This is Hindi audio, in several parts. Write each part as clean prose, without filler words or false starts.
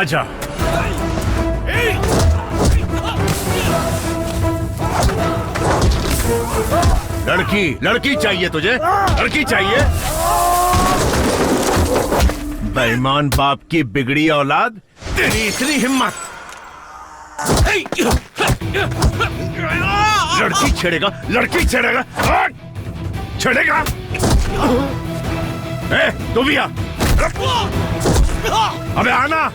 आजा। लड़की लड़की चाहिए तुझे, लड़की चाहिए? बेईमान बाप की बिगड़ी औलाद, तेरी इतनी हिम्मत! लड़की छेड़ेगा, लड़की छेड़ेगा, छेड़ेगा? ए, तू भी आ। अबे आना।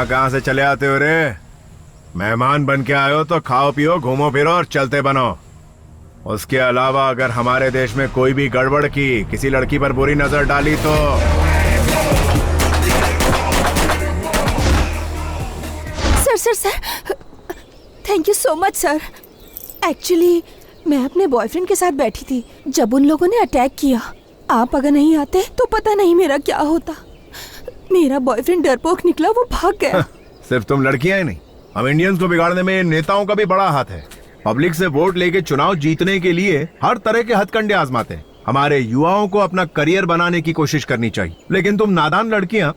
कहाँ से चले आते हो रे? मेहमान बन के आए हो तो खाओ पियो, घूमो फिरो और चलते बनो। उसके अलावा अगर हमारे देश में कोई भी गड़बड़ की, किसी लड़की पर बुरी नजर डाली तो sir thank you so much sir. Actually मैं अपने बॉयफ्रेंड के साथ बैठी थी जब उन लोगों ने अटैक किया। आप अगर नहीं आते तो पता नहीं मेरा क्या होता। मेरा बॉयफ्रेंड डरपोक निकला, वो भाग गया। सिर्फ तुम लड़कियां ही नहीं, हम इंडियंस को बिगाड़ने में नेताओं का भी बड़ा हाथ है। पब्लिक से वोट लेके चुनाव जीतने के लिए हर तरह के हथकंडे आजमाते हैं। हमारे युवाओं को अपना करियर बनाने की कोशिश करनी चाहिए, लेकिन तुम नादान लड़कियां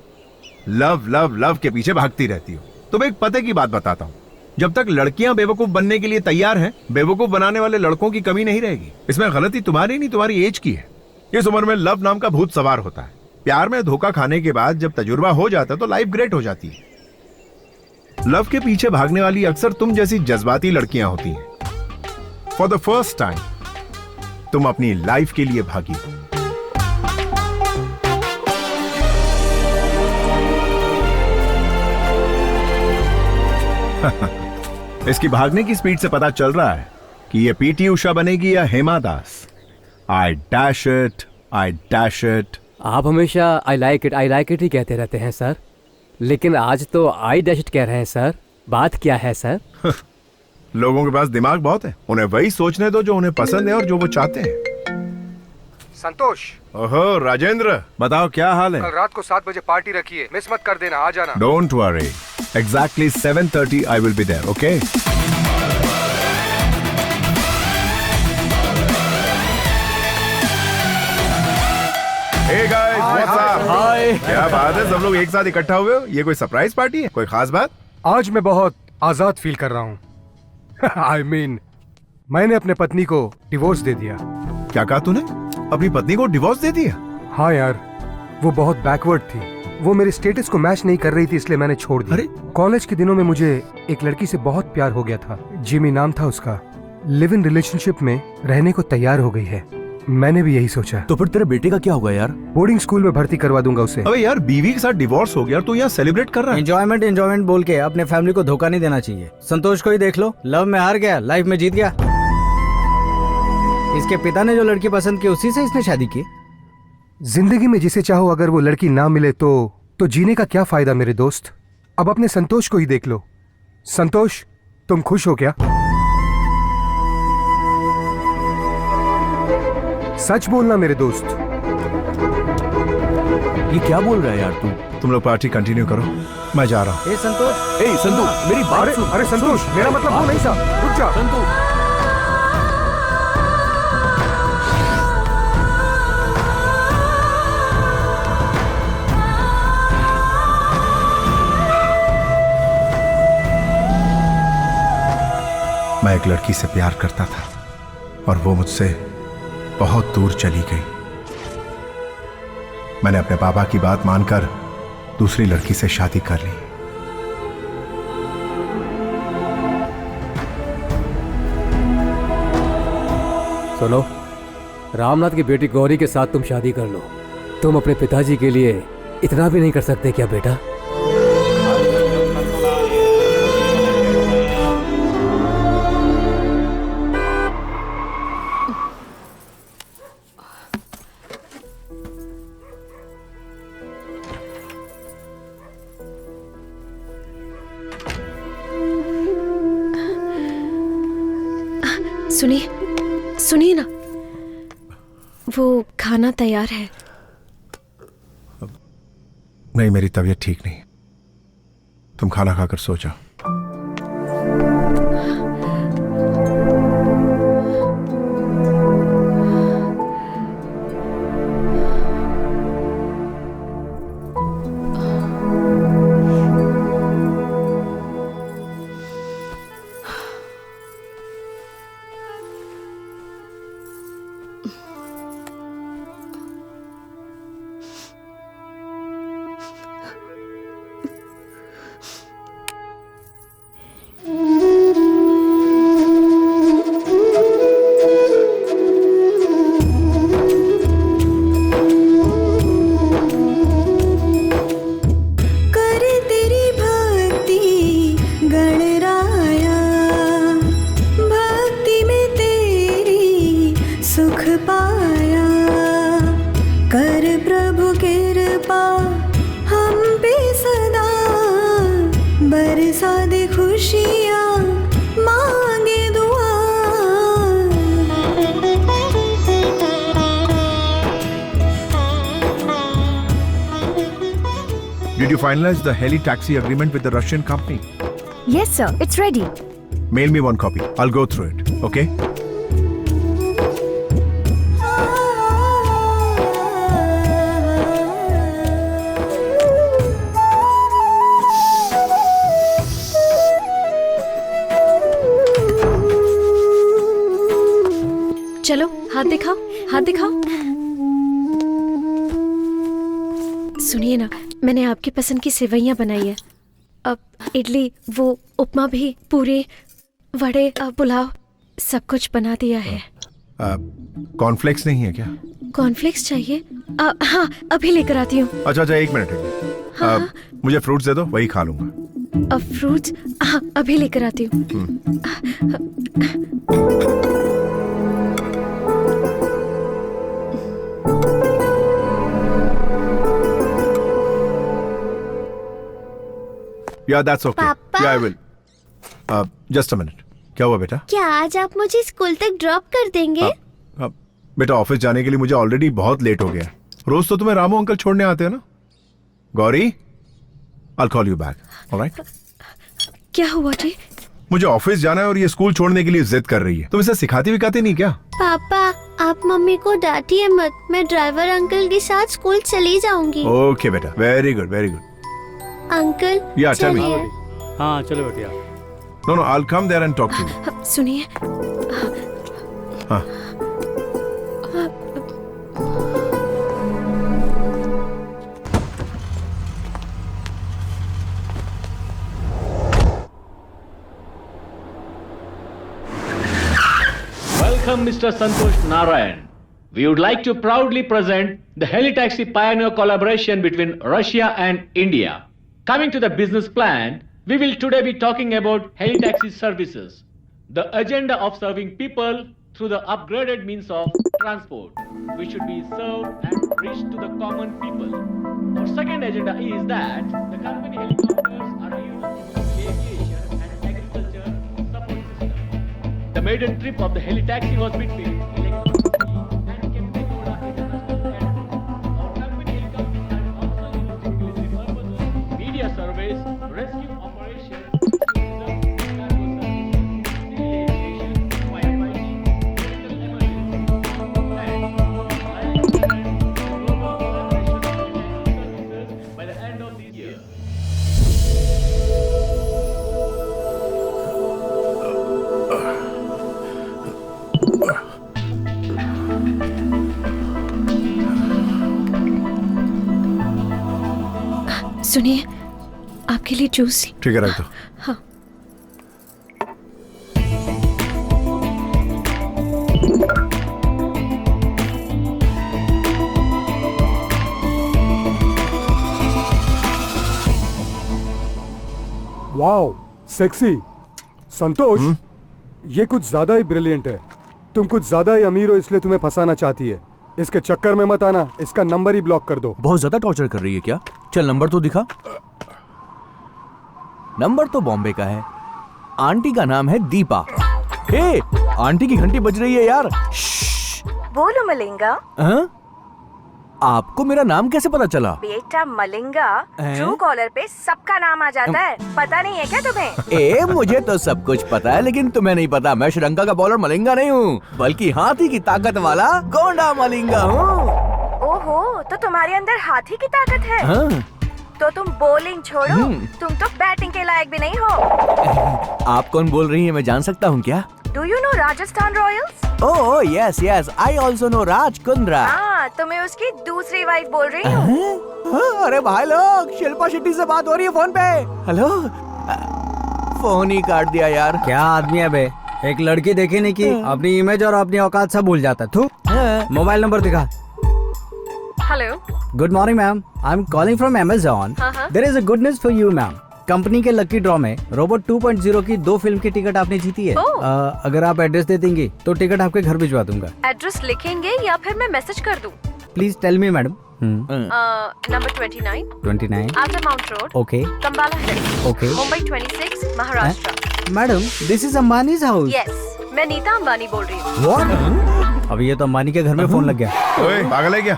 लव लव लव के पीछे भागती रहती हो। तुम्हें एक पते की बात बताता हूँ, जब तक लड़कियां बेवकूफ बनने के लिए तैयार हैं, बेवकूफ बनाने वाले लड़कों की कमी नहीं रहेगी। इसमें गलती तुम्हारी नहीं, तुम्हारी एज की है। इस उम्र में लव नाम का भूत सवार होता है। प्यार में धोखा खाने के बाद जब तजुर्बा हो जाता है तो लाइफ ग्रेट हो जाती है। लव के पीछे भागने वाली अक्सर तुम जैसी जज्बाती लड़कियां होती हैं। फॉर द फर्स्ट टाइम तुम अपनी लाइफ के लिए भागी हो। इसकी भागने की स्पीड से पता चल रहा है कि ये पीटी उषा बनेगी या Hema Das. I dash it, I dash it. आप हमेशा आई लाइक इट ही कहते रहते हैं सर, लेकिन आज तो आई डैश इट कह रहे हैं सर। बात क्या है सर? लोगों के पास दिमाग बहुत है, उन्हें वही सोचने दो जो उन्हें पसंद है और जो वो चाहते हैं। संतोष, ओहो राजेंद्र, बताओ क्या हाल है? कल रात को 7 बजे पार्टी रखी है, मिस मत कर देना, आ जाना। Don't worry, exactly 7:30 I will be there, okay? Hey guys, what's up? Hi. क्या बात है, सब लोग एक साथ इकट्ठा हुए हो? ये कोई सरप्राइज पार्टी है? कोई खास बात? आज मैं बहुत आजाद फील कर रहा हूँ। I mean, मैंने अपने पत्नी को डिवोर्स दे दिया। क्या कहा तूने? अपनी पत्नी को डिवोर्स दे दिया? हाँ यार, वो बहुत बैकवर्ड थी। वो मेरे स्टेटस को मैच नहीं कर रही थी, इसलिए मैंने छोड़ दिया। अरे? कॉलेज के दिनों में मुझे एक लड़की से बहुत प्यार हो गया था। जिमी नाम था उसका। लिव इन रिलेशनशिप में रहने को तैयार हो गई है। मैंने भी यही सोचा। तो फिर तेरे बेटे का क्या होगा यार? बोर्डिंग स्कूल में भर्ती करवा दूंगा उसे। अबे यार, बीवी के साथ डिवोर्स हो गया, तू यहाँ सेलिब्रेट कर रहा है? एंजॉयमेंट बोल के अपने फैमिली को धोखा नहीं देना चाहिए। संतोष को ही देख लो, लव में हार गया, लाइफ में जीत गया। इसके पिता ने जो लड़की पसंद की, उसी से इसने शादी की। जिंदगी में जिसे चाहो अगर वो लड़की ना मिले तो जीने का क्या फायदा मेरे दोस्त। अब अपने संतोष को ही देख लो। संतोष, तुम खुश हो क्या? सच बोलना मेरे दोस्त। ये क्या बोल रहा है यार तू? तुम लोग पार्टी कंटिन्यू करो, मैं जा रहा हूँ। ए संतोष, ए संतू, मेरी बात सुन। अरे संतोष, मेरा मतलब वो नहीं था। रुक जा संतू। मैं एक लड़की से प्यार करता था और वो मुझसे बहुत दूर चली गई। मैंने अपने पापा की बात मानकर दूसरी लड़की से शादी कर ली। सुनो, रामनाथ की बेटी गौरी के साथ तुम शादी कर लो। तुम अपने पिताजी के लिए इतना भी नहीं कर सकते क्या बेटा? सुनिए ना, वो खाना तैयार है। नहीं, मेरी तबीयत ठीक नहीं। तुम खाना खाकर सो जाओ। Did you finalize the heli taxi agreement with the Russian company? Yes, sir. It's ready. Mail me one copy. I'll go through it. Okay? चलो हाथ दिखाओ, हाथ दिखाओ। सुनिए ना, मैंने आपकी पसंद की सेवइयां बनाई है। अब इडली, वो उपमा भी, पूरी, वड़े, पुलाव, सब कुछ बना दिया है। कॉर्नफ्लेक्स नहीं है क्या? कॉर्नफ्लेक्स चाहिए? हाँ, अभी लेकर आती हूँ। अच्छा, 1 मिनट है। हाँ। मुझे फ्रूट्स दे दो, वही खा लूंगा। अब फ्रूट्स? हाँ, अभी लेकर आती हूँ। Yeah, that's okay. पापा? Yeah, I will. Just a minute. क्या हुआ बेटा? क्या आज आप मुझे स्कूल तक ड्रॉप कर देंगे? बेटा, ऑफिस जाने के लिए मुझे ऑलरेडी बहुत लेट हो गया। रोज तो तुम्हें रामू अंकल छोड़ने आते हैं ना? Gauri, I'll call you back. All right? क्या हुआ जी? मुझे ऑफिस जाना है और ये स्कूल छोड़ने के लिए जिद कर रही है। तुम इसे सिखाती विखाती नहीं क्या? पापा, आप मम्मी को डांटिए मत। मैं ड्राइवर अंकल के साथ स्कूल चली जाऊंगी। ओके बेटा, very good, very good. Uncle, Yeah, tell me. चलिए। हाँ चलो बेटिया। No, I'll come there and talk to you. सुनिए, हाँ। Welcome, Mr. Santosh Narayan. We would like to proudly present the Helitaxi Pioneer collaboration between Russia and India. Coming to the business plan, we will today be talking about Helitaxi services, the agenda of serving people through the upgraded means of transport, which should be served and reached to the common people. Our second agenda is that the company helicopters are used in aviation and agriculture support system. The maiden trip of the Helitaxi was between Electricity and Kempegowda International Airport. Our company helicopters are also used in military purposes, media surveys, rescue operations, tourism, cargo services, civil aviation, firefighting, medical emergency, and global collaboration of Helitaxi services by the end of this year. सुनिए, आपके लिए जूस। ठीक है, रख दो। हाँ। Wow, sexy. संतोष, ये कुछ ज्यादा ही ब्रिलियंट है। तुम कुछ ज्यादा ही अमीर हो, इसलिए तुम्हें फंसाना चाहती है। इसके चक्कर में मत आना, इसका नंबर ही ब्लॉक कर दो। बहुत ज्यादा टॉर्चर कर रही है क्या? चल नंबर तो दिखा। नंबर तो बॉम्बे का है। आंटी का नाम है दीपा। हे, आंटी की घंटी बज रही है यार। बोलो मलिंगा। हाँ? आपको मेरा नाम कैसे पता चला? बेटा मलिंगा, हैं? ट्रू कॉलर पे सबका नाम आ जाता है। पता नहीं है क्या तुम्हें? ए, मुझे तो सब कुछ पता है, लेकिन तुम्हें नहीं पता। मैं श्रीलंका का बॉलर मलिंगा नहीं हूँ, बल्कि हाथी की ताकत वाला गोंडा मलिंगा हूँ। ओहो, तो तुम्हारे अंदर हाथी की ताकत है। हाँ? तो तुम बॉलिंग छोड़ो, तुम तो बैटिंग के लायक भी नहीं हो। आप कौन बोल रही हैं, मैं जान सकता हूँ क्या? Do you know Rajasthan Royals? Oh yes yes, I also know Raj Kundra. हाँ, तो मैं उसकी दूसरी वाइफ बोल रही हूँ। अरे भाई लोग, शिल्पा शेट्टी से बात हो रही है फोन पे। हेलो, फोन ही काट दिया यार। क्या आदमी है बे, एक लड़की देखी नहीं की अपनी इमेज और अपनी औकात सब भूल जाता है। तू मोबाइल नंबर दिखा। Hello, good morning ma'am, I am calling from Amazon. There is a good news for you ma'am. Company के लकी ड्रॉ में रोबोट 2.0 की 2 फिल्म की टिकट आपने जीती है। अगर आप एड्रेस दे देंगी तो टिकट आपके घर भिजवा दूंगा। एड्रेस लिखेंगे या फिर मैं मैसेज कर दूँ? Please tell me madam. Number 29 after mount road, okay Cumballa head, okay. Mumbai 26, Maharashtra. Madam, this is Ambani's house. Yes, मैं नीता अंबानी बोल रही हूँ। व्हाट? अब ये तो अंबानी के घर में फोन लग गया। ओए पागल है क्या?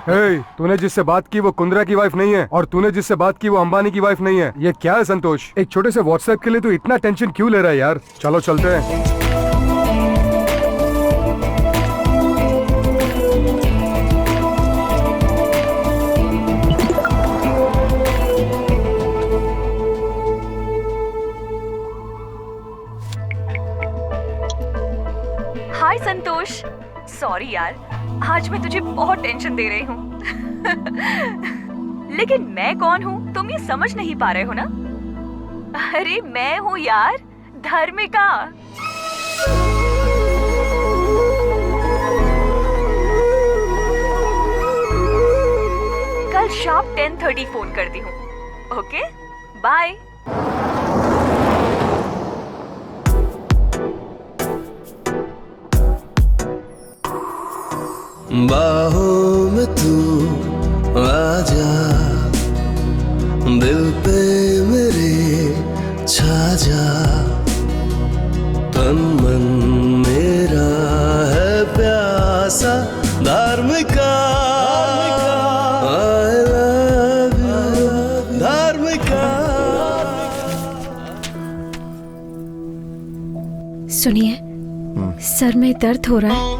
तूने जिससे बात की वो कुंद्रा की वाइफ नहीं है और तूने जिससे बात की वो अंबानी की वाइफ नहीं है। ये क्या है संतोष? एक छोटे से व्हाट्सएप के लिए तू इतना टेंशन क्यों ले रहा है यार? चलो चलते हैं। हाय संतोष, सॉरी यार, आज मैं तुझे बहुत टेंशन दे रही हूँ। लेकिन मैं कौन हूँ तुम ये समझ नहीं पा रहे हो ना? अरे मैं हूँ यार, धर्मिका। कल शाम 10:30 फोन करती हूँ। Okay bye. बाहों में तू आजा, दिल पे मेरे छा जा, तन मन मेरा है प्यासा धार्मिका। I love you, धार्मिका। सुनिए, सर में दर्द हो रहा है,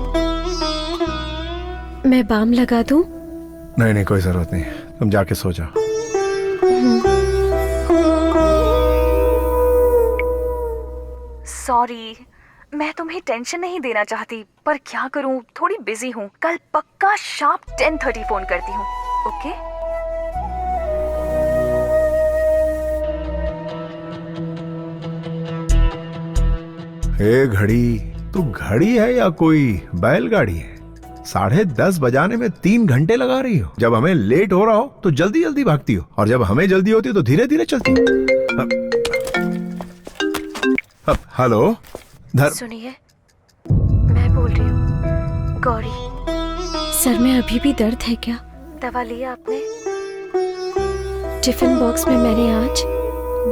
मैं बाम लगा दूं? नहीं नहीं, कोई जरूरत नहीं, तुम जाके सो जाओ। सॉरी, मैं तुम्हें टेंशन नहीं देना चाहती, पर क्या करूं, थोड़ी बिजी हूं। कल पक्का शार्प 10:30 फोन करती हूं। ओके? ए घड़ी, तू घड़ी है या कोई बैलगाड़ी है? 10:30 बजाने में 3 घंटे लगा रही हो। जब हमें लेट हो रहा हो तो जल्दी जल्दी भागती हो, और जब हमें जल्दी होती हो तो धीरे धीरे चलती हो। हेलो सुनिए, मैं बोल रही हूँ गौरी। सर में अभी भी दर्द है क्या? दवा लिया आपने? टिफिन बॉक्स में मैंने आज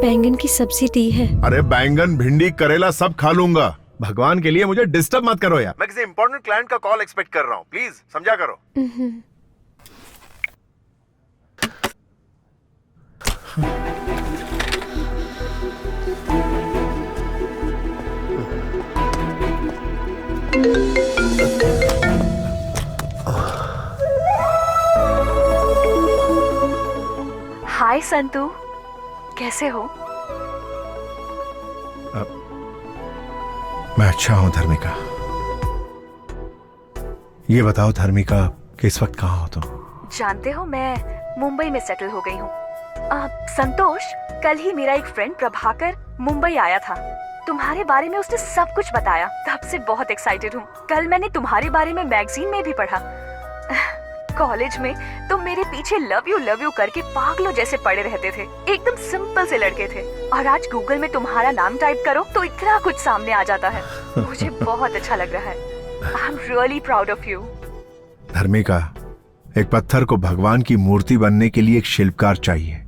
बैंगन की सब्जी दी है। अरे बैंगन, भिंडी, करेला सब खा लूंगा। भगवान के लिए मुझे डिस्टर्ब मत करो यार। मैं किसी इंपॉर्टेंट क्लाइंट का कॉल एक्सपेक्ट कर रहा हूँ, प्लीज समझा करो। हाय संतू, कैसे हो? मैं अच्छा हूं धर्मिका। ये बताओ धर्मिका, कि इस वक्त कहाँ हो तुम? जानते हो, मैं मुंबई में सेटल हो गई हूँ। संतोष, कल ही मेरा एक फ्रेंड प्रभाकर मुंबई आया था। तुम्हारे बारे में उसने सब कुछ बताया, तब से बहुत एक्साइटेड हूँ। कल मैंने तुम्हारे बारे में मैगजीन में भी पढ़ा। कॉलेज में तुम मेरे पीछे लव यू करके पागलों जैसे पड़े रहते थे। एकदम सिंपल से लड़के थे, और आज गूगल में तुम्हारा नाम टाइप करो तो इतना कुछ सामने आ जाता है। मुझे बहुत अच्छा लग रहा है। I am really proud of you. Dharmika, एक पत्थर को भगवान की मूर्ति बनने के लिए एक शिल्पकार चाहिए,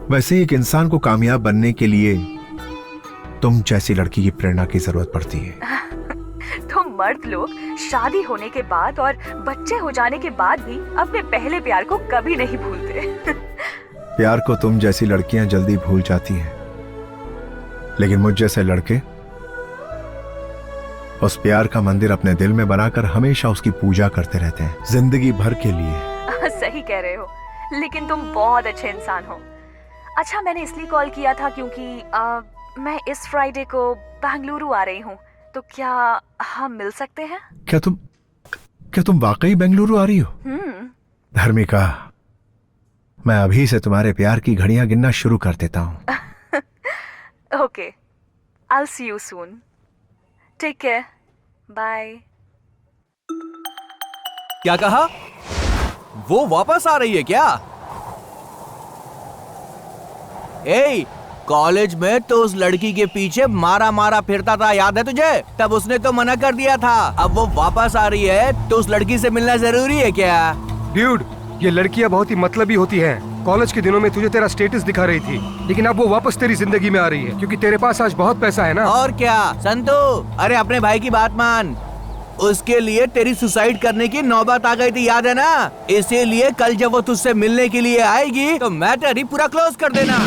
वैसे ही एक इंसान को कामयाब बनने के लिए तुम जैसी लड़की की प्रेरणा की जरूरत पड़ती है। तो मर्द लोग शादी होने के बाद और बच्चे हो जाने के बाद भी अपने पहले प्यार को कभी नहीं भूलते। प्यार को तुम जैसी लड़कियां जल्दी भूल जाती हैं, लेकिन मुझ जैसे लड़के उस प्यार का मंदिर अपने दिल में बनाकर हमेशा उसकी पूजा करते रहते हैं, जिंदगी भर के लिए। सही कह रहे हो, लेकिन तुम बहुत अच्छे इंसान हो। अच्छा, मैंने इसलिए कॉल किया था क्योंकि मैं इस फ्राइडे को बेंगलुरु आ रही हूँ, तो क्या हम मिल सकते हैं? क्या तुम वाकई बेंगलुरु आ रही हो? धर्मिका, मैं अभी से तुम्हारे प्यार की घड़ियां गिनना शुरू कर देता हूँ। Okay, I will see you soon. Take care, bye. क्या कहा? वो वापस आ रही है क्या? ए, कॉलेज में तो उस लड़की के पीछे मारा मारा फिरता था, याद है तुझे? तब उसने तो मना कर दिया था। अब वो वापस आ रही है तो उस लड़की से मिलना जरूरी है क्या? ड्यूड, ये लड़कियां बहुत ही मतलबी होती हैं। कॉलेज के दिनों में तुझे तेरा स्टेटस दिखा रही थी, लेकिन अब वो वापस तेरी जिंदगी में आ रही है क्योंकि तेरे पास आज बहुत पैसा है ना। और क्या संतू, अरे अपने भाई की बात मान। उसके लिए तेरी सुसाइड करने की नौबत आ गई थी, याद है ना? इसीलिए कल जब वो तुझसे मिलने के लिए आएगी तो मैटर ही पूरा क्लोज कर देना।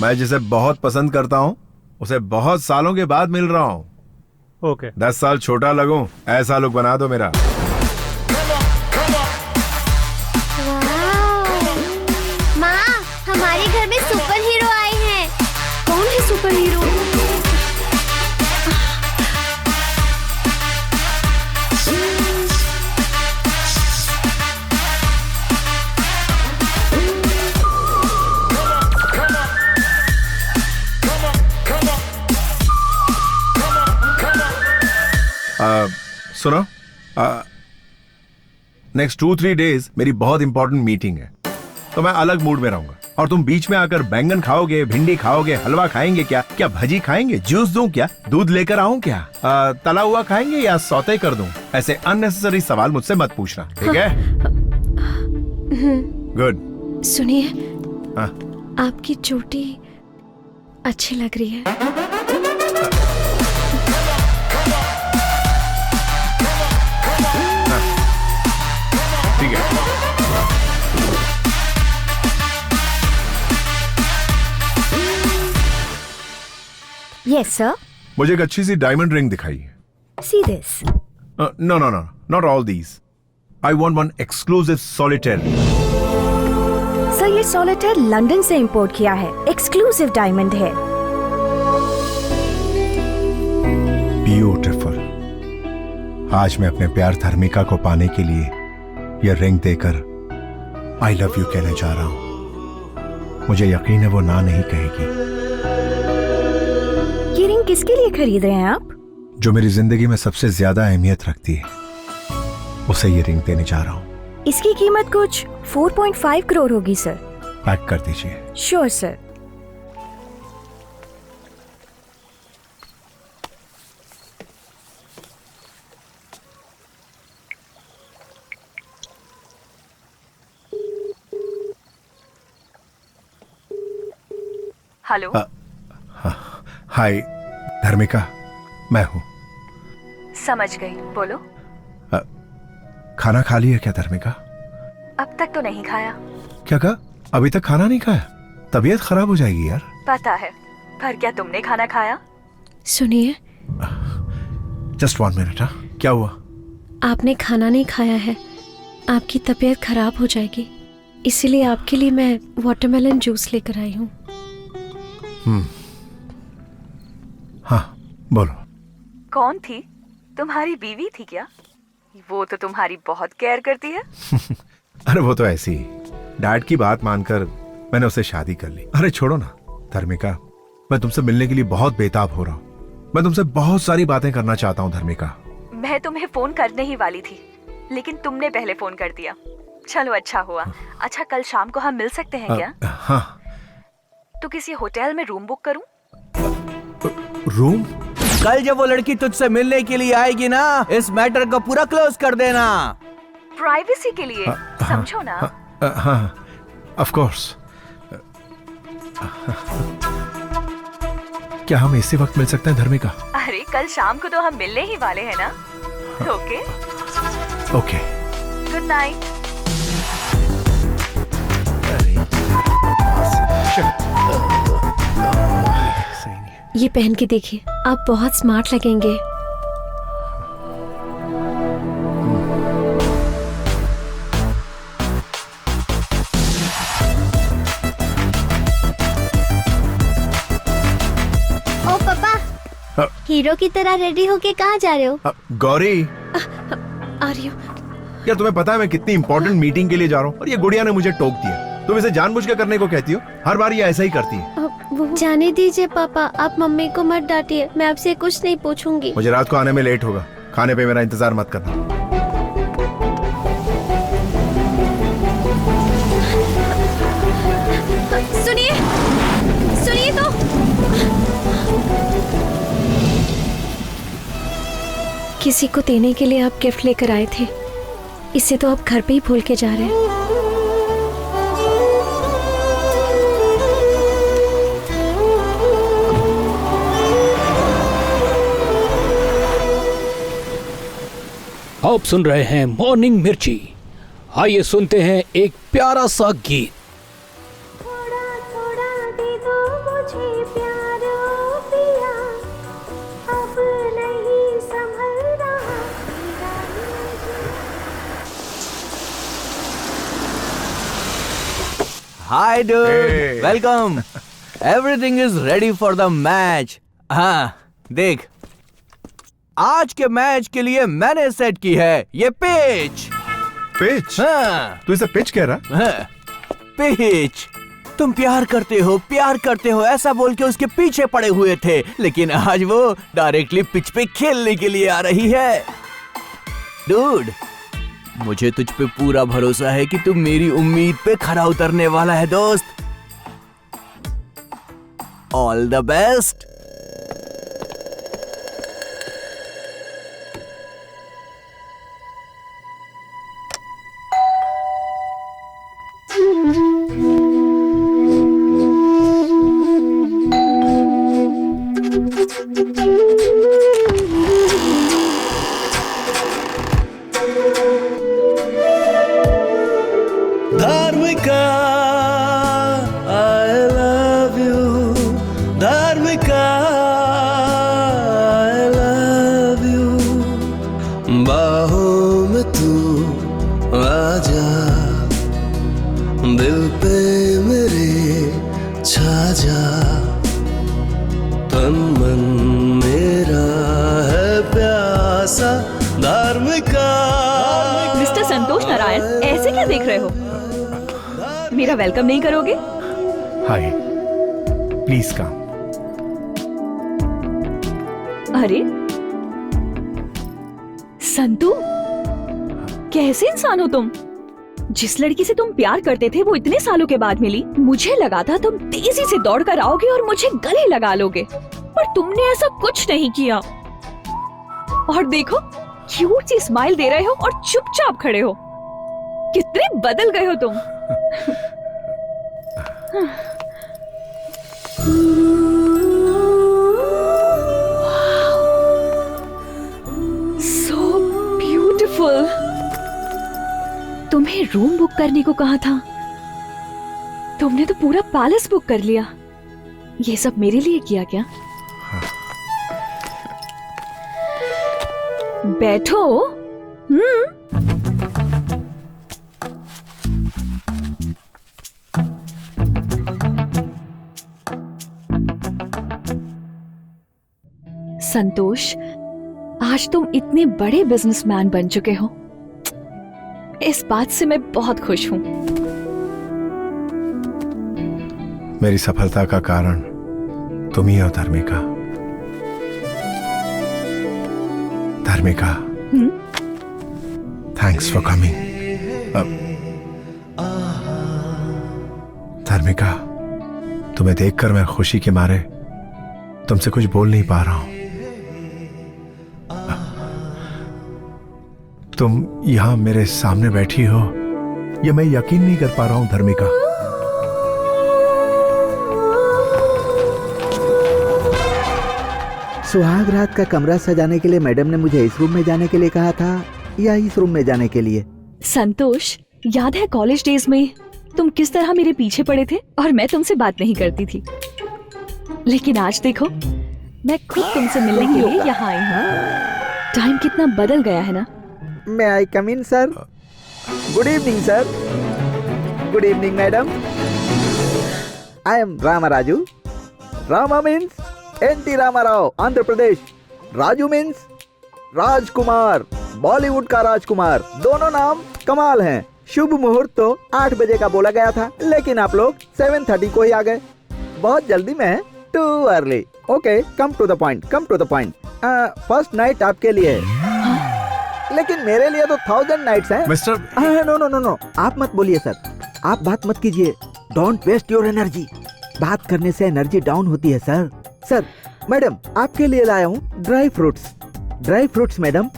मैं जिसे बहुत पसंद करता हूँ उसे बहुत सालों के बाद मिल रहा हूँ। ओके 10 साल छोटा लगूं, ऐसा लुक बना दो मेरा। माँ, हमारे घर में सुपर हीरो आए हैं। कौन है सुपर हीरो? सुनो, नेक्स्ट 2-3 डेज मेरी बहुत इंपॉर्टेंट मीटिंग है, तो मैं अलग मूड में रहूंगा। और तुम बीच में आकर बैंगन खाओगे, भिंडी खाओगे, हलवा खाएंगे क्या? क्या भजी खाएंगे? जूस दूं क्या? दूध लेकर आऊं क्या? तला हुआ खाएंगे या सौते कर दूं? ऐसे अननेसेसरी सवाल मुझसे मत पूछना, ठीक है? गुड। सुनिए, आपकी चोटी अच्छी लग रही है। ठीक है। Yes, sir. मुझे एक अच्छी सी डायमंड रिंग दिखाइए। See this. No, not all these. I want one exclusive solitaire. Sir, ये सॉलिटेयर लंदन से इंपोर्ट किया है, एक्सक्लूसिव डायमंड है। ब्यूटीफुल। आज मैं अपने प्यार धर्मिका को पाने के लिए यह रिंग देकर आई लव यू कहने जा रहा हूं। मुझे यकीन है वो ना नहीं कहेगी। ये रिंग किसके लिए खरीद रहे हैं आप? जो मेरी जिंदगी में सबसे ज्यादा अहमियत रखती है, उसे ये रिंग देने जा रहा हूं। इसकी कीमत कुछ 4.5 करोड़ होगी सर। पैक कर दीजिए। Sure sir. हेलो। हाय धर्मिका, मैं हूं। समझ गई, बोलो। खाना खा लिया क्या धर्मिका? अब तक तो नहीं खाया। क्या कहा? अभी तक खाना नहीं खाया? तबीयत खराब हो जाएगी यार। पता है, पर क्या तुमने खाना खाया? सुनिए, जस्ट 1 मिनट। क्या हुआ? आपने खाना नहीं खाया है, आपकी तबीयत खराब हो जाएगी। इसीलिए आपके लिए मैं वाटरमेलन जूस लेकर आई हूँ। हाँ बोलो। कौन थी? तुम्हारी बीवी थी क्या? वो तो तुम्हारी बहुत केयर करती है। अरे वो तो ऐसी ही, डैड की बात मानकर मैंने उससे शादी कर ली। अरे छोड़ो ना धर्मिका, मैं तुमसे मिलने के लिए बहुत बेताब हो रहा हूँ। मैं तुमसे बहुत सारी बातें करना चाहता हूँ धर्मिका। मैं तुम्हें फोन करने ही वाली थी, लेकिन तुमने पहले फोन कर दिया। चलो अच्छा हुआ। अच्छा, कल शाम को हम मिल सकते हैं क्या? हाँ। तो किसी होटल में रूम बुक करूं? रूम? कल जब वो लड़की तुझसे मिलने के लिए आएगी ना, इस मैटर को पूरा क्लोज कर देना। प्राइवेसी के लिए, समझो ना। हाँ, ऑफ कोर्स। क्या हम इसी वक्त मिल सकते हैं धर्मिका? अरे कल शाम को तो हम मिलने ही वाले हैं ना। Okay okay, good night. ये पहन के देखिए, आप बहुत स्मार्ट लगेंगे। ओ पापा, हीरो की तरह रेडी होके कहाँ जा रहे हो? गौरी, आ रही हूँ। क्या तुम्हें पता है मैं कितनी इंपॉर्टेंट मीटिंग के लिए जा रहा हूँ और ये गुड़िया ने मुझे टोक दिया? तुम इसे जानबूझ के करने को कहती हो? हर बार ये ऐसा ही करती है। जाने दीजिए पापा, आप मम्मी को मत डांटिए। मैं आपसे कुछ नहीं पूछूंगी। मुझे रात को आने में लेट होगा, खाने पे मेरा इंतजार मत करना। सुनिए, सुनिए तो। किसी को देने के लिए आप गिफ्ट लेकर आए थे, इसे तो आप घर पे ही भूल के जा रहे हैं। आप सुन रहे हैं मॉर्निंग मिर्ची। आइए सुनते हैं एक प्यारा सा गीत। Hi dude, welcome. Everything is ready for the match. हाँ, देख, आज के मैच के लिए मैंने सेट की है ये पिच। पिच? हाँ। तू इसे पिच कह रहा? हाँ, पिच। तुम प्यार करते हो ऐसा बोल के उसके पीछे पड़े हुए थे, लेकिन आज वो डायरेक्टली पिच पे खेलने के लिए आ रही है। डूड, मुझे तुझ पे पूरा भरोसा है कि तू मेरी उम्मीद पे खरा उतरने वाला है दोस्त। All the best. Dharmika I love you, Dharmika I love you, बाहों में तू आजा, दिल पे मेरे छा जा, तन मन मेरा है प्यासा, धार्मिका। मिस्टर संतोष नारायण, ऐसे क्या देख रहे हो? मेरा वेलकम नहीं करोगे? हाय, प्लीज कम। अरे संतू, कैसे इंसान हो तुम? जिस लड़की से तुम प्यार करते थे वो इतने सालों के बाद मिली। मुझे लगा था तुम तेजी से दौड़ कर आओगे और मुझे गले लगा लोगे, पर तुमने ऐसा कुछ नहीं किया। और देखो, क्यूट सी स्माइल दे रहे हो और चुपचाप खड़े हो। कितने बदल गए हो तुम। So beautiful। तुम्हें रूम बुक करने को कहा था, तुमने तो पूरा पैलेस बुक कर लिया। ये सब मेरे लिए किया क्या? बैठो। संतोष, आज तुम इतने बड़े बिजनेसमैन बन चुके हो, इस बात से मैं बहुत खुश हूँ। मेरी सफलता का कारण तुम ही हो धर्मिका। धर्मिका, थैंक्स फॉर कमिंग। धर्मिका, तुम्हें देखकर मैं खुशी के मारे तुमसे कुछ बोल नहीं पा रहा हूं। तुम यहां मेरे सामने बैठी हो, यह मैं यकीन नहीं कर पा रहा हूं धर्मिका। सुहाग रात का कमरा सजाने के लिए मैडम ने मुझे इस रूम में जाने के लिए कहा था या इस रूम में जाने के लिए? संतोष, याद है कॉलेज डेज में तुम किस तरह मेरे पीछे पड़े थे और मैं तुमसे बात नहीं करती थी, लेकिन आज देखो, मैं खुद तुमसे मिलने के लिए यहाँ आई हूँ। टाइम कितना बदल गया है ना। May I come in, sir? Good evening, sir. Good evening, madam. I am Ramaraju. Rama means N.T. Ramarao, Andhra Pradesh. Raju means राजकुमार, बॉलीवुड का राजकुमार। दोनों नाम कमाल हैं। शुभ मुहूर्त तो 8 बजे का बोला गया था, लेकिन आप लोग 7:30 को ही आ गए। बहुत जल्दी में, too early. Okay, come to the point, come to the point. First night आपके लिए, लेकिन मेरे लिए तो 1000 नाइट्स हैं। Mister no no no no, आप मत बोलिए सर, आप बात मत कीजिए। Don't waste your energy. बात करने से एनर्जी डाउन होती है सर। सर, मैडम आपके लिए लाया हूँ dry fruits. Dry fruits madam.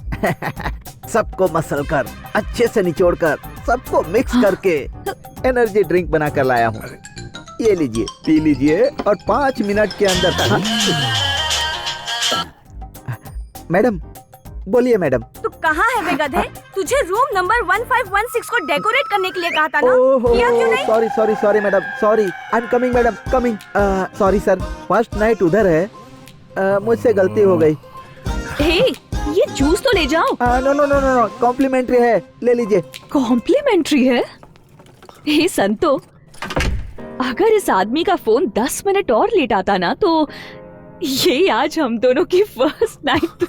सबको मसल कर, अच्छे से निचोड़ कर, सबको मिक्स करके एनर्जी ड्रिंक बना कर लाया हूँ। ये लीजिए, पी लीजिए और 5 मिनट के अंदर। मैडम बोलिए मैडम। तो कहाँ है बे गधे? तुझे रूम नंबर 1516 को डेकोरेट करने के लिए कहा था ना? किया क्यों नहीं? Sorry madam, sorry. I am coming madam, coming. Sorry sir, first night उधर है, मुझसे गलती हो गई। हे, ये जूस तो ले जाओ। नो, कॉम्प्लीमेंट्री है, ले लीजिए। कॉम्प्लीमेंट्री है? हे संतो, अगर इस आदमी का फोन 10 मिनट और लेट आता ना तो ये आज हम दोनों की first night.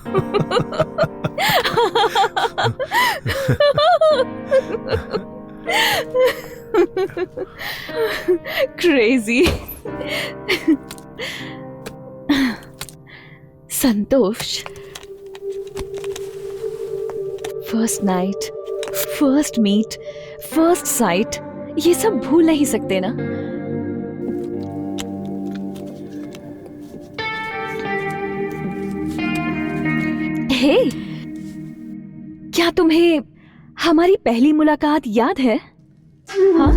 Crazy. Santosh, first night, first meet, first sight, ये सब भूल नहीं सकते ना। हे, क्या तुम्हें हमारी पहली मुलाकात याद है? हाँ?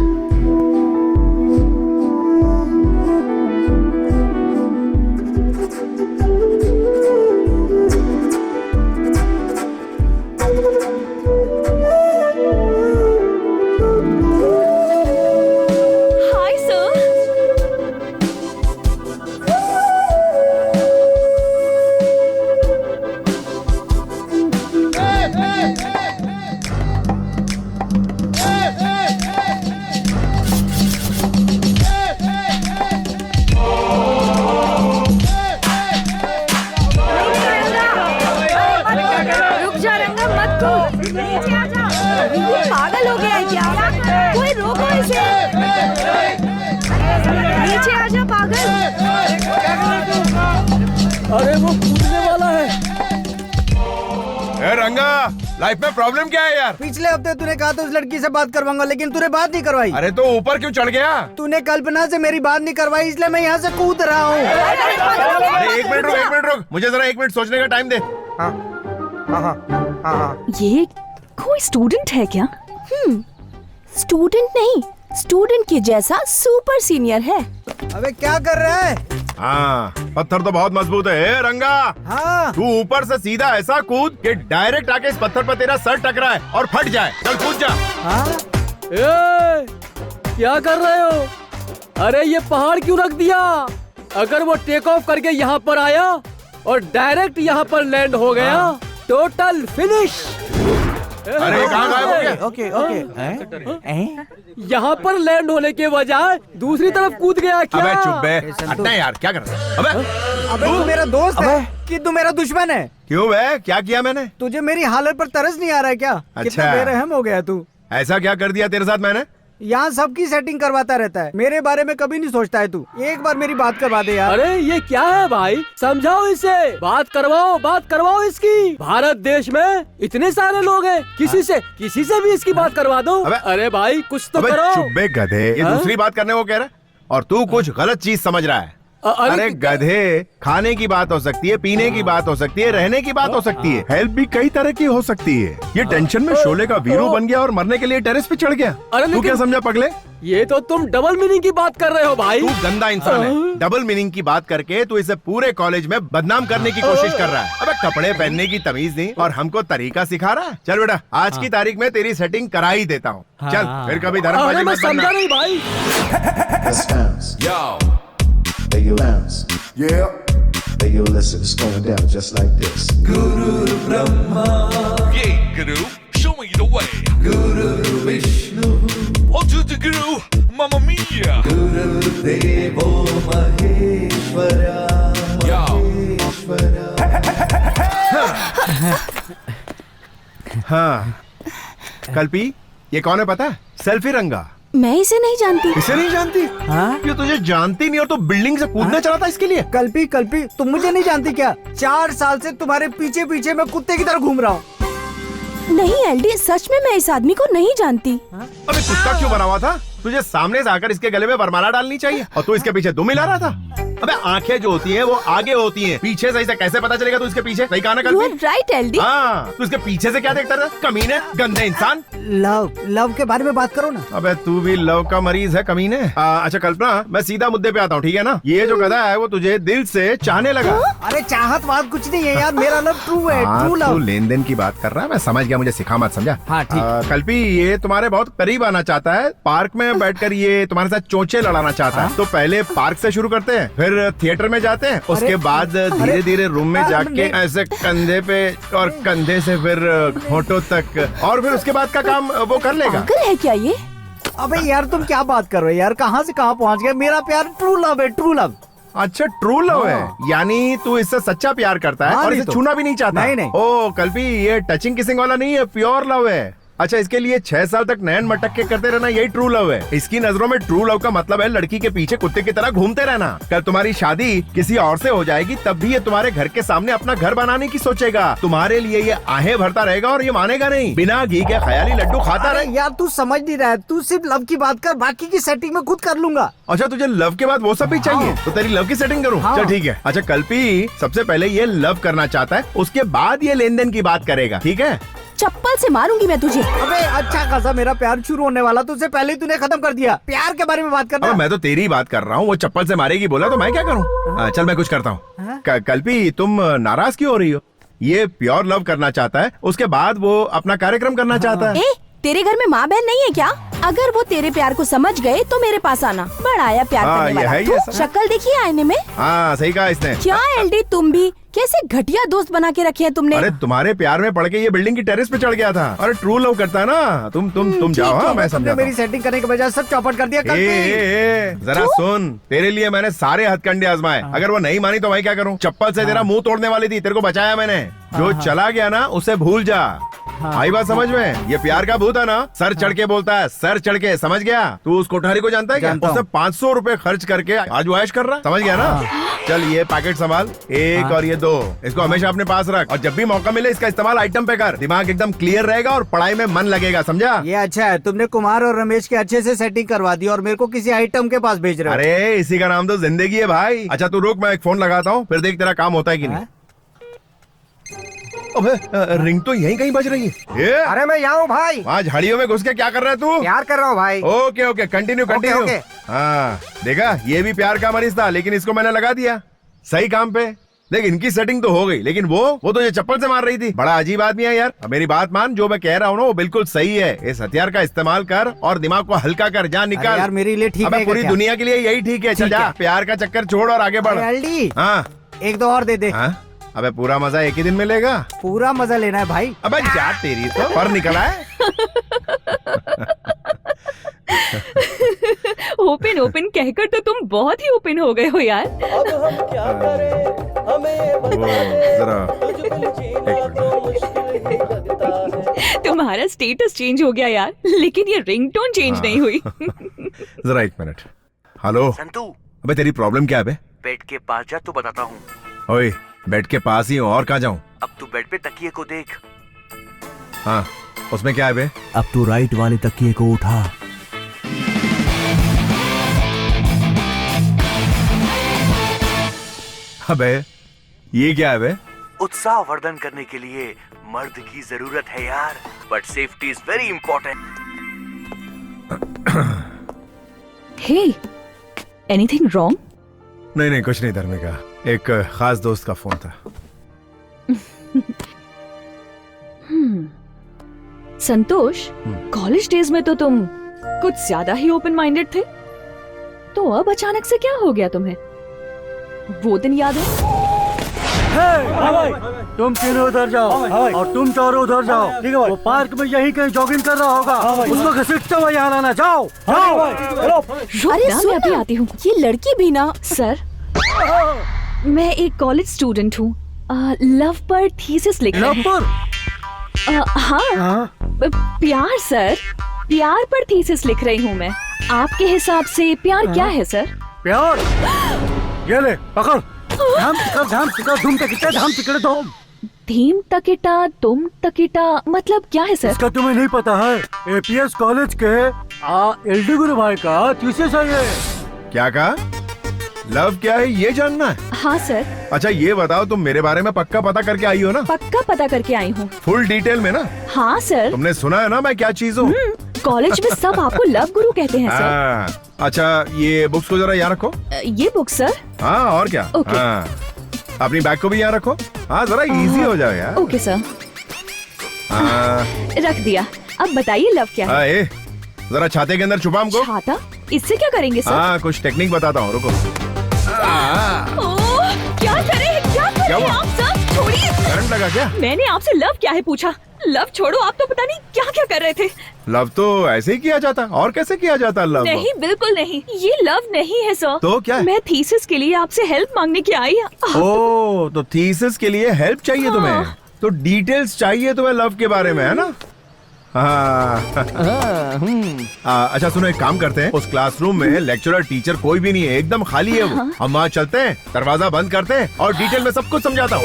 Hi sir. रुक जा रंगा, मत कूद। नीचे आ जा। ये पागल हो गया है क्या? कोई रोको इसे। नीचे आ जा पागल। अरे वो कूदने वाला है। ए रंगा, लाइफ में प्रॉब्लम क्या है यार? पिछले हफ्ते तूने कहा था उस लड़की से बात करवाऊंगा, लेकिन तूने बात नहीं करवाई। अरे तो ऊपर क्यों चढ़ गया? तूने कल्पना से मेरी बात नहीं करवाई, इसलिए मैं यहाँ से कूद रहा हूँ। अरे एक मिनट रुक, मुझे जरा 1 मिनट सोचने का टाइम दे। ये कोई स्टूडेंट है क्या? स्टूडेंट नहीं, स्टूडेंट के जैसा सुपर सीनियर है। अबे क्या कर रहा है? हाँ, पत्थर तो बहुत मजबूत है। ए, रंगा, हाँ। तू ऊपर से सीधा ऐसा कूद कि डायरेक्ट आके इस पत्थर पर तेरा सर टकराए और फट जाए। चल कूद जा। हाँ? क्या कर रहे हो? अरे ये पहाड़ क्यों रख दिया? अगर वो टेक ऑफ करके यहाँ पर आया और डायरेक्ट यहाँ पर लैंड हो गया, टोटल फिनिश। अरे कहाँ गायब हो गया? ओके। यहाँ पर लैंड होने के बजाय दूसरी तरफ कूद गया क्या? अबे चुप बे, हटना यार, क्या कर रहा है? अबे तू मेरा दोस्त है कि तू मेरा दुश्मन है? क्यों बे, क्या किया मैंने? तुझे मेरी हालत पर तरस नहीं आ रहा है क्या? कितना बेरहम हो गया तू। ऐसा क्या कर दिया तेरे साथ मैंने? यहाँ सबकी सेटिंग करवाता रहता है, मेरे बारे में कभी नहीं सोचता है तू। एक बार मेरी बात करवा दे यार। अरे ये क्या है भाई, समझाओ इसे। बात करवाओ इसकी। भारत देश में इतने सारे लोग हैं, किसी से भी इसकी बात करवा दो। अरे भाई कुछ तो करो। चुप बे गधे, ये दूसरी बात करने को कह रहा है और तू कुछ गलत चीज समझ रहा है। अरे गधे, खाने की बात हो सकती है, पीने की बात हो सकती है, रहने की बात हो सकती है, हेल्प भी कई तरह की हो सकती है। ये टेंशन में शोले का वीरू बन गया और मरने के लिए टेरेस पे चढ़ गया। तू क्या समझा पगले? ये तो तुम डबल मीनिंग की बात कर रहे हो भाई। तू गंदा इंसान है। डबल मीनिंग की बात करके तू इसे पूरे कॉलेज में बदनाम करने की कोशिश कर रहा है। अबे कपड़े पहनने की तमीज नहीं और हमको तरीका सिखा रहा है। चल बेटा, आज की तारीख में तेरी सेटिंग करा ही देता हूँ। चल फिर कभी धर्मबाजी मत करना। समझा नहीं भाई। They you bounce. Yeah. They you listen. It's going down just like this. Guru Brahma. Yeah, Guru. Show me the way. Guru Vishnu. On to the Guru. Mamma mia. Guru Devo Maheshwara. Maheshwara. हाँ, कल्पी, ये कौन है पता है? सेल्फी रंगा। मैं इसे नहीं जानती। इसे नहीं जानती? हाँ? ये तुझे जानती नहीं और तू बिल्डिंग से कूदना चला था इसके लिए? कल्पी तुम मुझे नहीं जानती क्या? 4 साल से तुम्हारे पीछे मैं कुत्ते की तरह घूम रहा हूँ। नहीं एलडी, सच में मैं इस आदमी को नहीं जानती। अबे कुत्ता क्यों बना हुआ था? तुझे सामने से आकर इसके गले में वरमाला डालनी चाहिए और तू इसके पीछे दुम मिला रहा था। अबे आंखें जो होती हैं वो आगे होती हैं, पीछे सही से कैसे पता चलेगा? तू इसके पीछे सही कहा ना कल? Right LD. हाँ, तू इसके पीछे से क्या देखता रहा? कमीने, गंदे इंसान। लव के बारे में बात करो ना। अबे तू भी लव का मरीज है कमीने। अच्छा कल्पना, मैं सीधा मुद्दे पे आता हूँ, ठीक है ना? ये जो गधा है वो तुझे दिल से चाहने लगा। अरे चाहत बात कुछ नहीं है यार, मेरा लव ट्रू है, ट्रू लव। तू लेन देन की बात कर रहा है, मैं समझ गया, मुझे सिखा मत, समझा? हाँ ठीक। कल्पी ये तुम्हारे बहुत करीब आना चाहता है, पार्क में बैठकर ये तुम्हारे साथ चोंचे लड़ाना चाहता है। तो पहले पार्क से शुरू करते हैं, फिर थिएटर में जाते हैं, उसके बाद धीरे धीरे रूम में जाके ऐसे कंधे पे और कंधे से फिर होठों तक, और फिर उसके बाद का काम वो कर लेगा। पागल है क्या ये? अबे यार तुम क्या बात कर रहे हो यार, कहाँ से कहाँ पहुँच गए? मेरा प्यार ट्रू लव है, ट्रू लव। अच्छा ट्रू लव है, यानी तू इससे सच्चा प्यार करता है और इसे छूना भी नहीं चाहता? नहीं। ओ कल्पी, ये टचिंग किसिंग वाला नहीं है, प्योर लव है। अच्छा, इसके लिए 6 साल तक नैन मटक के करते रहना, यही ट्रू लव है। इसकी नजरों में ट्रू लव का मतलब है लड़की के पीछे कुत्ते की तरह घूमते रहना। कल तुम्हारी शादी किसी और से हो जाएगी, तब भी ये तुम्हारे घर के सामने अपना घर बनाने की सोचेगा। तुम्हारे लिए ये आहें भरता रहेगा और ये मानेगा नहीं, बिना घी के ख्याली लड्डू खाता रहे। यार तू समझ नहीं रहा है, तू सिर्फ लव की बात कर, बाकी की सेटिंग में खुद कर लूंगा। अच्छा तुझे लव के बाद वो सब भी चाहिए? तो तेरी लव की सेटिंग करूँ? चल ठीक है। अच्छा कल्पी सबसे पहले ये लव करना चाहता है, उसके बाद ये लेन देन की बात करेगा, ठीक है? चप्पल से मारूंगी मैं तुझे। अबे अच्छा खासा मेरा प्यार शुरू होने वाला, तुझसे पहले ही तूने खत्म कर दिया। प्यार के बारे में बात करना। मैं तो तेरी बात कर रहा हूँ, वो चप्पल से मारेगी बोला तो मैं क्या करूँ? चल मैं कुछ करता हूँ। कल्पी तुम नाराज क्यों हो रही हो? ये प्योर लव करना चाहता है, उसके बाद वो अपना कार्यक्रम करना चाहता है। तेरे घर में माँ बहन नहीं है क्या? अगर वो तेरे प्यार को समझ गए तो मेरे पास आना। बड़ा आया प्यार करने वाला। शक्ल देखी आईने में? हाँ सही कहा इसने। क्या एलडी तुम भी कैसे घटिया दोस्त बना के रखे हैं तुमने? अरे तुम्हारे प्यार में पड़ के ये बिल्डिंग की टेरेस पे चढ़ गया था। अरे ट्रू लव करता है ना। तुम जाओ। हाँ मैं समझा। मेरी सेटिंग करने के बजाय सब चौपट कर दिया। जरा सुन, तेरे लिए मैंने सारे हथकंडे आजमाए, अगर वो नहीं मानी तो मैं क्या करूँ? चप्पल से तेरा मुंह तोड़ने वाली थी, तेरे को बचाया मैंने। जो चला गया ना उसे भूल जा। आई बात समझ में? ये प्यार का भूत है ना, सर चढ़ के बोलता है, सर चढ़ के, समझ गया? तू उस कोठारी को जानता है क्या? उसने 500 रुपए खर्च करके आज वो ऐश कर रहा, समझ गया ना? चल ये पैकेट संभाल, एक और ये 2, इसको हमेशा अपने पास रख और जब भी मौका मिले इसका इस्तेमाल आइटम पे कर। दिमाग एकदम क्लियर रहेगा और पढ़ाई में मन लगेगा, समझा? ये अच्छा है, तुमने कुमार और रमेश के अच्छे से सेटिंग करवा दी और मेरे को किसी आइटम के पास भेज रहे हो। अरे इसी का नाम तो जिंदगी है भाई। अच्छा तू रुक, मैं एक फोन लगाता हूँ, फिर देख तेरा काम होता है कि नहीं। अबे रिंग तो यहीं कहीं बज रही है। अरे मैं यहाँ हूँ भाई। वहाँ झाड़ियों में घुस के क्या कर रहा है तू? प्यार कर रहा हूँ भाई। Okay okay, continue continue. हाँ देखा, ये भी प्यार का मरीज था, लेकिन इसको मैंने लगा दिया सही काम पे। देख इनकी सेटिंग तो हो गई, लेकिन वो तो ये चप्पल से मार रही थी। बड़ा अजीब आदमी है यार। अब मेरी बात मान, जो मैं कह रहा हूँ ना वो बिल्कुल सही है। इस हथियार का इस्तेमाल कर और दिमाग को हल्का कर, जा निकाल। यार मेरे लिए ठीक है। पूरी दुनिया के लिए यही ठीक है। चल जा, प्यार का चक्कर छोड़ और आगे बढ़। हाँ 1-2 और दे दे। अबे पूरा मजा एक ही दिन में लेगा? पूरा मजा लेना है भाई। अबे जा तेरी तो पर निकला है। ओपन कहकर तो तुम बहुत ही ओपन हो गए हो यार। अब हम क्या करें, हमें तुम्हारा स्टेटस चेंज हो गया यार, लेकिन ये रिंगटोन चेंज नहीं हुई। जरा एक मिनट। हेलो संतू, अबे तेरी प्रॉब्लम क्या है बे? बेड के पास जा तो बताता हूँ। ओए बेड के पास ही हूँ, और कहाँ जाऊँ? अब तू बेड पे तकिए को देख। हाँ उसमें क्या है बे? अब तू राइट वाले तकिए को उठा। अबे ये क्या है बे? उत्साह वर्धन करने के लिए मर्द की जरूरत है यार, but safety is very important. Hey, anything wrong? नहीं कुछ नहीं धर्मिका, एक खास दोस्त का फोन था। संतोष, कॉलेज डेज में तो तुम कुछ ज्यादा ही ओपन माइंडेड थे, तो अब अचानक से क्या हो गया तुम्हें? वो दिन याद है? तुम तीनों उधर जाओ और तुम चारों उधर जाओ, ठीक है? वो पार्क में यही कहीं जॉगिंग कर रहा होगा, उसको घसीटते हुए यहाँ लाना। जाओ जाओ। अरे मैं अभी आती हूँ। ये लड़की भी ना। सर, मैं एक कॉलेज स्टूडेंट हूँ, लव पर थीसिस लिख रही हूँ। हाँ प्यार सर, प्यार पर थीसिस लिख रही हूँ मैं। आपके हिसाब से प्यार क्या है सर? प्यार ये ले पकड़। धाम तिकड़े तुम। धीम तकिटा तुम तकिटा मतलब क्या है सर? इसका तुम्हें नहीं पता है? एपीएस कॉलेज के एलडी गुरु भाई का थीसिस है ये। क्या कहा? लव क्या है ये जानना है? हाँ सर। अच्छा ये बताओ, तुम मेरे बारे में पक्का पता करके आई हो ना? पक्का पता करके आई हूँ। फुल डिटेल में ना? हाँ सर। तुमने सुना है ना मैं क्या चीज हूँ? कॉलेज में सब आपको लव गुरु कहते हैं सर। अच्छा ये बुक्स को जरा यहाँ रखो। ये बुक सर? हाँ और क्या। ओके। हाँ। अपनी बैग को भी यहाँ रखो। हाँ जरा इजी हो जाए यार। Okay sir. रख दिया। अब बताइए लव क्या है? जरा छाते के अंदर छुपा हमको। छाता? इससे क्या करेंगे सर? हाँ कुछ टेक्निक बताता हूँ, रुको। क्या करें आप सर? छोड़िए। करंट लगा क्या? मैंने आपसे लव क्या है पूछा। लव छोड़ो, आप तो पता नहीं क्या क्या कर रहे थे। लव तो ऐसे ही किया जाता, और कैसे किया जाता लव? नहीं बिल्कुल नहीं, ये लव नहीं है सर। तो क्या है? मैं थीसिस के लिए आपसे हेल्प मांगने की आई। ओह तो थीसिस के लिए हेल्प चाहिए तुम्हें, तो डिटेल्स चाहिए तुम्हें लव के बारे में, है ना? अच्छा सुनो, एक काम करते हैं, उस क्लासरूम में लेक्चरर टीचर कोई भी नहीं है, एकदम खाली है वो। हम वहाँ चलते हैं, दरवाजा बंद करते हैं और डिटेल में सब कुछ समझाता हूँ।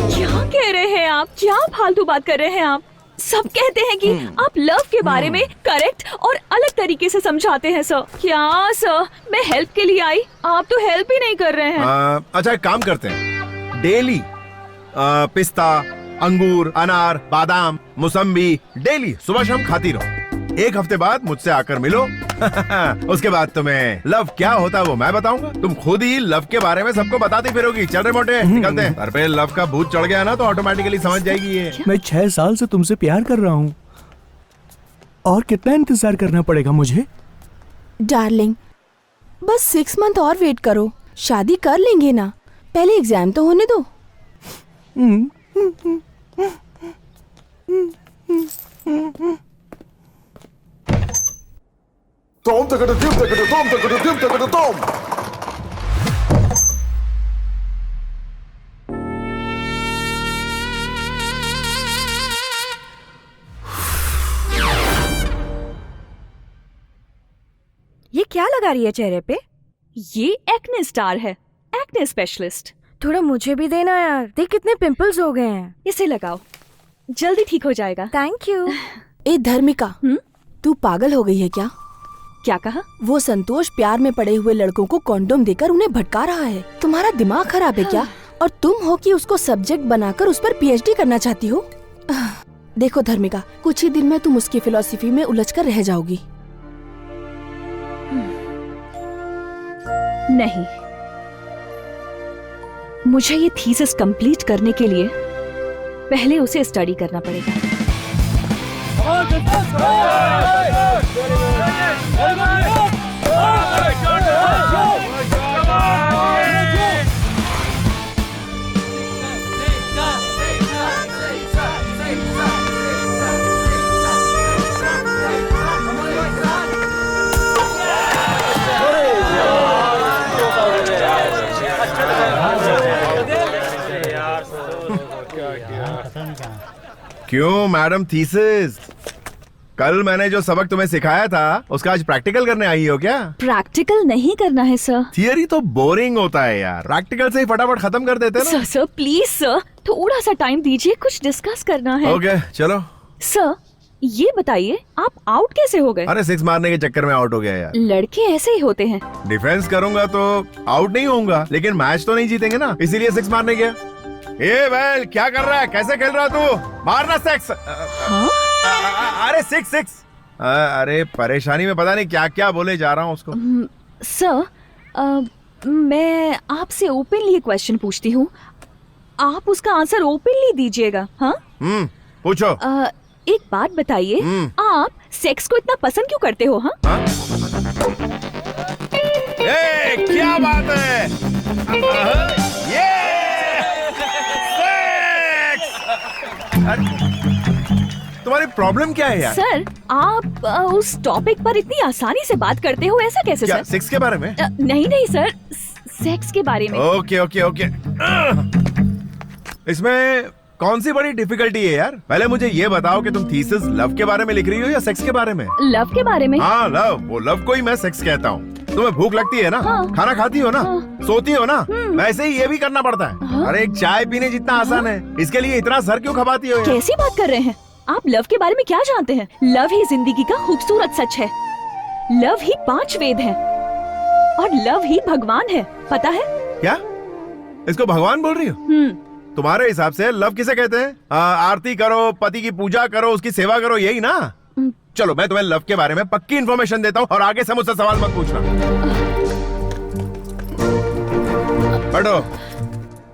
क्या कह रहे हैं आप? क्या फालतू बात कर रहे हैं आप? सब कहते हैं कि आप लव के बारे में करेक्ट और अलग तरीके से समझाते हैं सर। क्या सर, मैं हेल्प के लिए आई, आप तो हेल्प ही नहीं कर रहे हैं। अच्छा एक काम करते हैं, डेली पिस्ता, अंगूर, अनार, बादाम, मौसम्बी डेली सुबह शाम खाती रहो। एक हफ्ते बाद मुझसे आकर मिलो। उसके बाद तुम्हें लव क्या होता है वो मैं बताऊंगा, तुम खुद ही लव के बारे में सबको बताती फिरोगी। चल रहे मोटे, निकलते हैं। सर पे लव का भूत चढ़ गया ना तो ऑटोमेटिकली समझ जाएगी ये। मैं 6 साल से तुमसे प्यार कर रहा हूँ, और कितना इंतजार करना पड़ेगा मुझे? डार्लिंग बस 6 मंथ और वेट करो, शादी कर लेंगे ना, पहले एग्जाम तो होने दो। ये क्या लगा रही है चेहरे पे? ये एक्ने स्टार है, एक्ने स्पेशलिस्ट। थोड़ा मुझे भी देना यार, देख कितने पिंपल्स हो गए हैं। इसे लगाओ, जल्दी ठीक हो जाएगा। Thank you. ए धर्मिका, तू पागल हो गई है क्या? क्या कहा? वो संतोष प्यार में पड़े हुए लड़कों को कॉन्डोम देकर उन्हें भटका रहा है। तुम्हारा दिमाग खराब है क्या? और तुम हो कि उसको सब्जेक्ट बनाकर उस पर पीएचडी करना चाहती हो? देखो धर्मिका, कुछ ही दिन में तुम उसकी फिलॉसफी में उलझकर रह जाओगी। नहीं, मुझे ये थीसिस कंप्लीट करने के लिए पहले उसे स्टडी करना पड़ेगा। क्यों मैडम थीसिस, कल मैंने जो सबक तुम्हें सिखाया था उसका आज प्रैक्टिकल करने आई हो क्या? प्रैक्टिकल नहीं करना है सर। थियरी तो बोरिंग होता है यार, प्रैक्टिकल से ही फटाफट खत्म कर देते ना। सर प्लीज सर, थोड़ा सा टाइम दीजिए, कुछ डिस्कस करना है। ओके चलो। सर ये बताइए, आप आउट कैसे हो गए? अरे 6 मारने के चक्कर में आउट हो गया यार। लड़के ऐसे ही होते हैं। डिफेंस करूंगा तो आउट नहीं होऊंगा, लेकिन मैच तो नहीं जीतेंगे ना, इसीलिए 6 मारने गया। ए वेल क्या कर रहा है, कैसे खेल रहा तू? मारना 6। अरे 6। अरे परेशानी में पता नहीं क्या क्या बोले जा रहा हूँ उसको। सर मैं आपसे ओपनली एक क्वेश्चन पूछती हूँ, आप उसका आंसर ओपनली दीजिएगा। हाँ पूछो। एक बात बताइए, आप सेक्स को इतना पसंद क्यों करते हो? हाँ क्या बात है, ये तुम्हारी प्रॉब्लम क्या है यार? सर आप उस टॉपिक पर इतनी आसानी से बात करते हो, ऐसा कैसे? क्या, सर सेक्स के बारे में? नहीं सर, सेक्स के बारे में। ओके इसमें कौन सी बड़ी डिफिकल्टी है यार? पहले मुझे ये बताओ कि तुम थीसिस लव के बारे में लिख रही हो या सेक्स के बारे में? लव के बारे में। हाँ लव, वो लव को ही मैं सेक्स कहता हूँ। तुम्हें भूख लगती है ना? हाँ। खाना खाती हो ना? हाँ। सोती हो ना? वैसे ही ये भी करना पड़ता है। हाँ। अरे एक चाय पीने जितना आसान है, इसके लिए इतना सर क्यों खपाती हो? कैसी बात कर रहे हैं आप? लव के बारे में क्या जानते हैं? लव ही जिंदगी का खूबसूरत सच है। लव ही 5 वेद है, और लव ही भगवान है, पता है? क्या इसको भगवान बोल रही हो? तुम्हारे हिसाब से लव किसे कहते हैं? आरती करो, पति की पूजा करो, उसकी सेवा करो, यही ना? चलो मैं तुम्हें लव के बारे में पक्की इन्फॉर्मेशन देता हूँ और आगे से मुझसे सवाल मत पूछना। बैठो।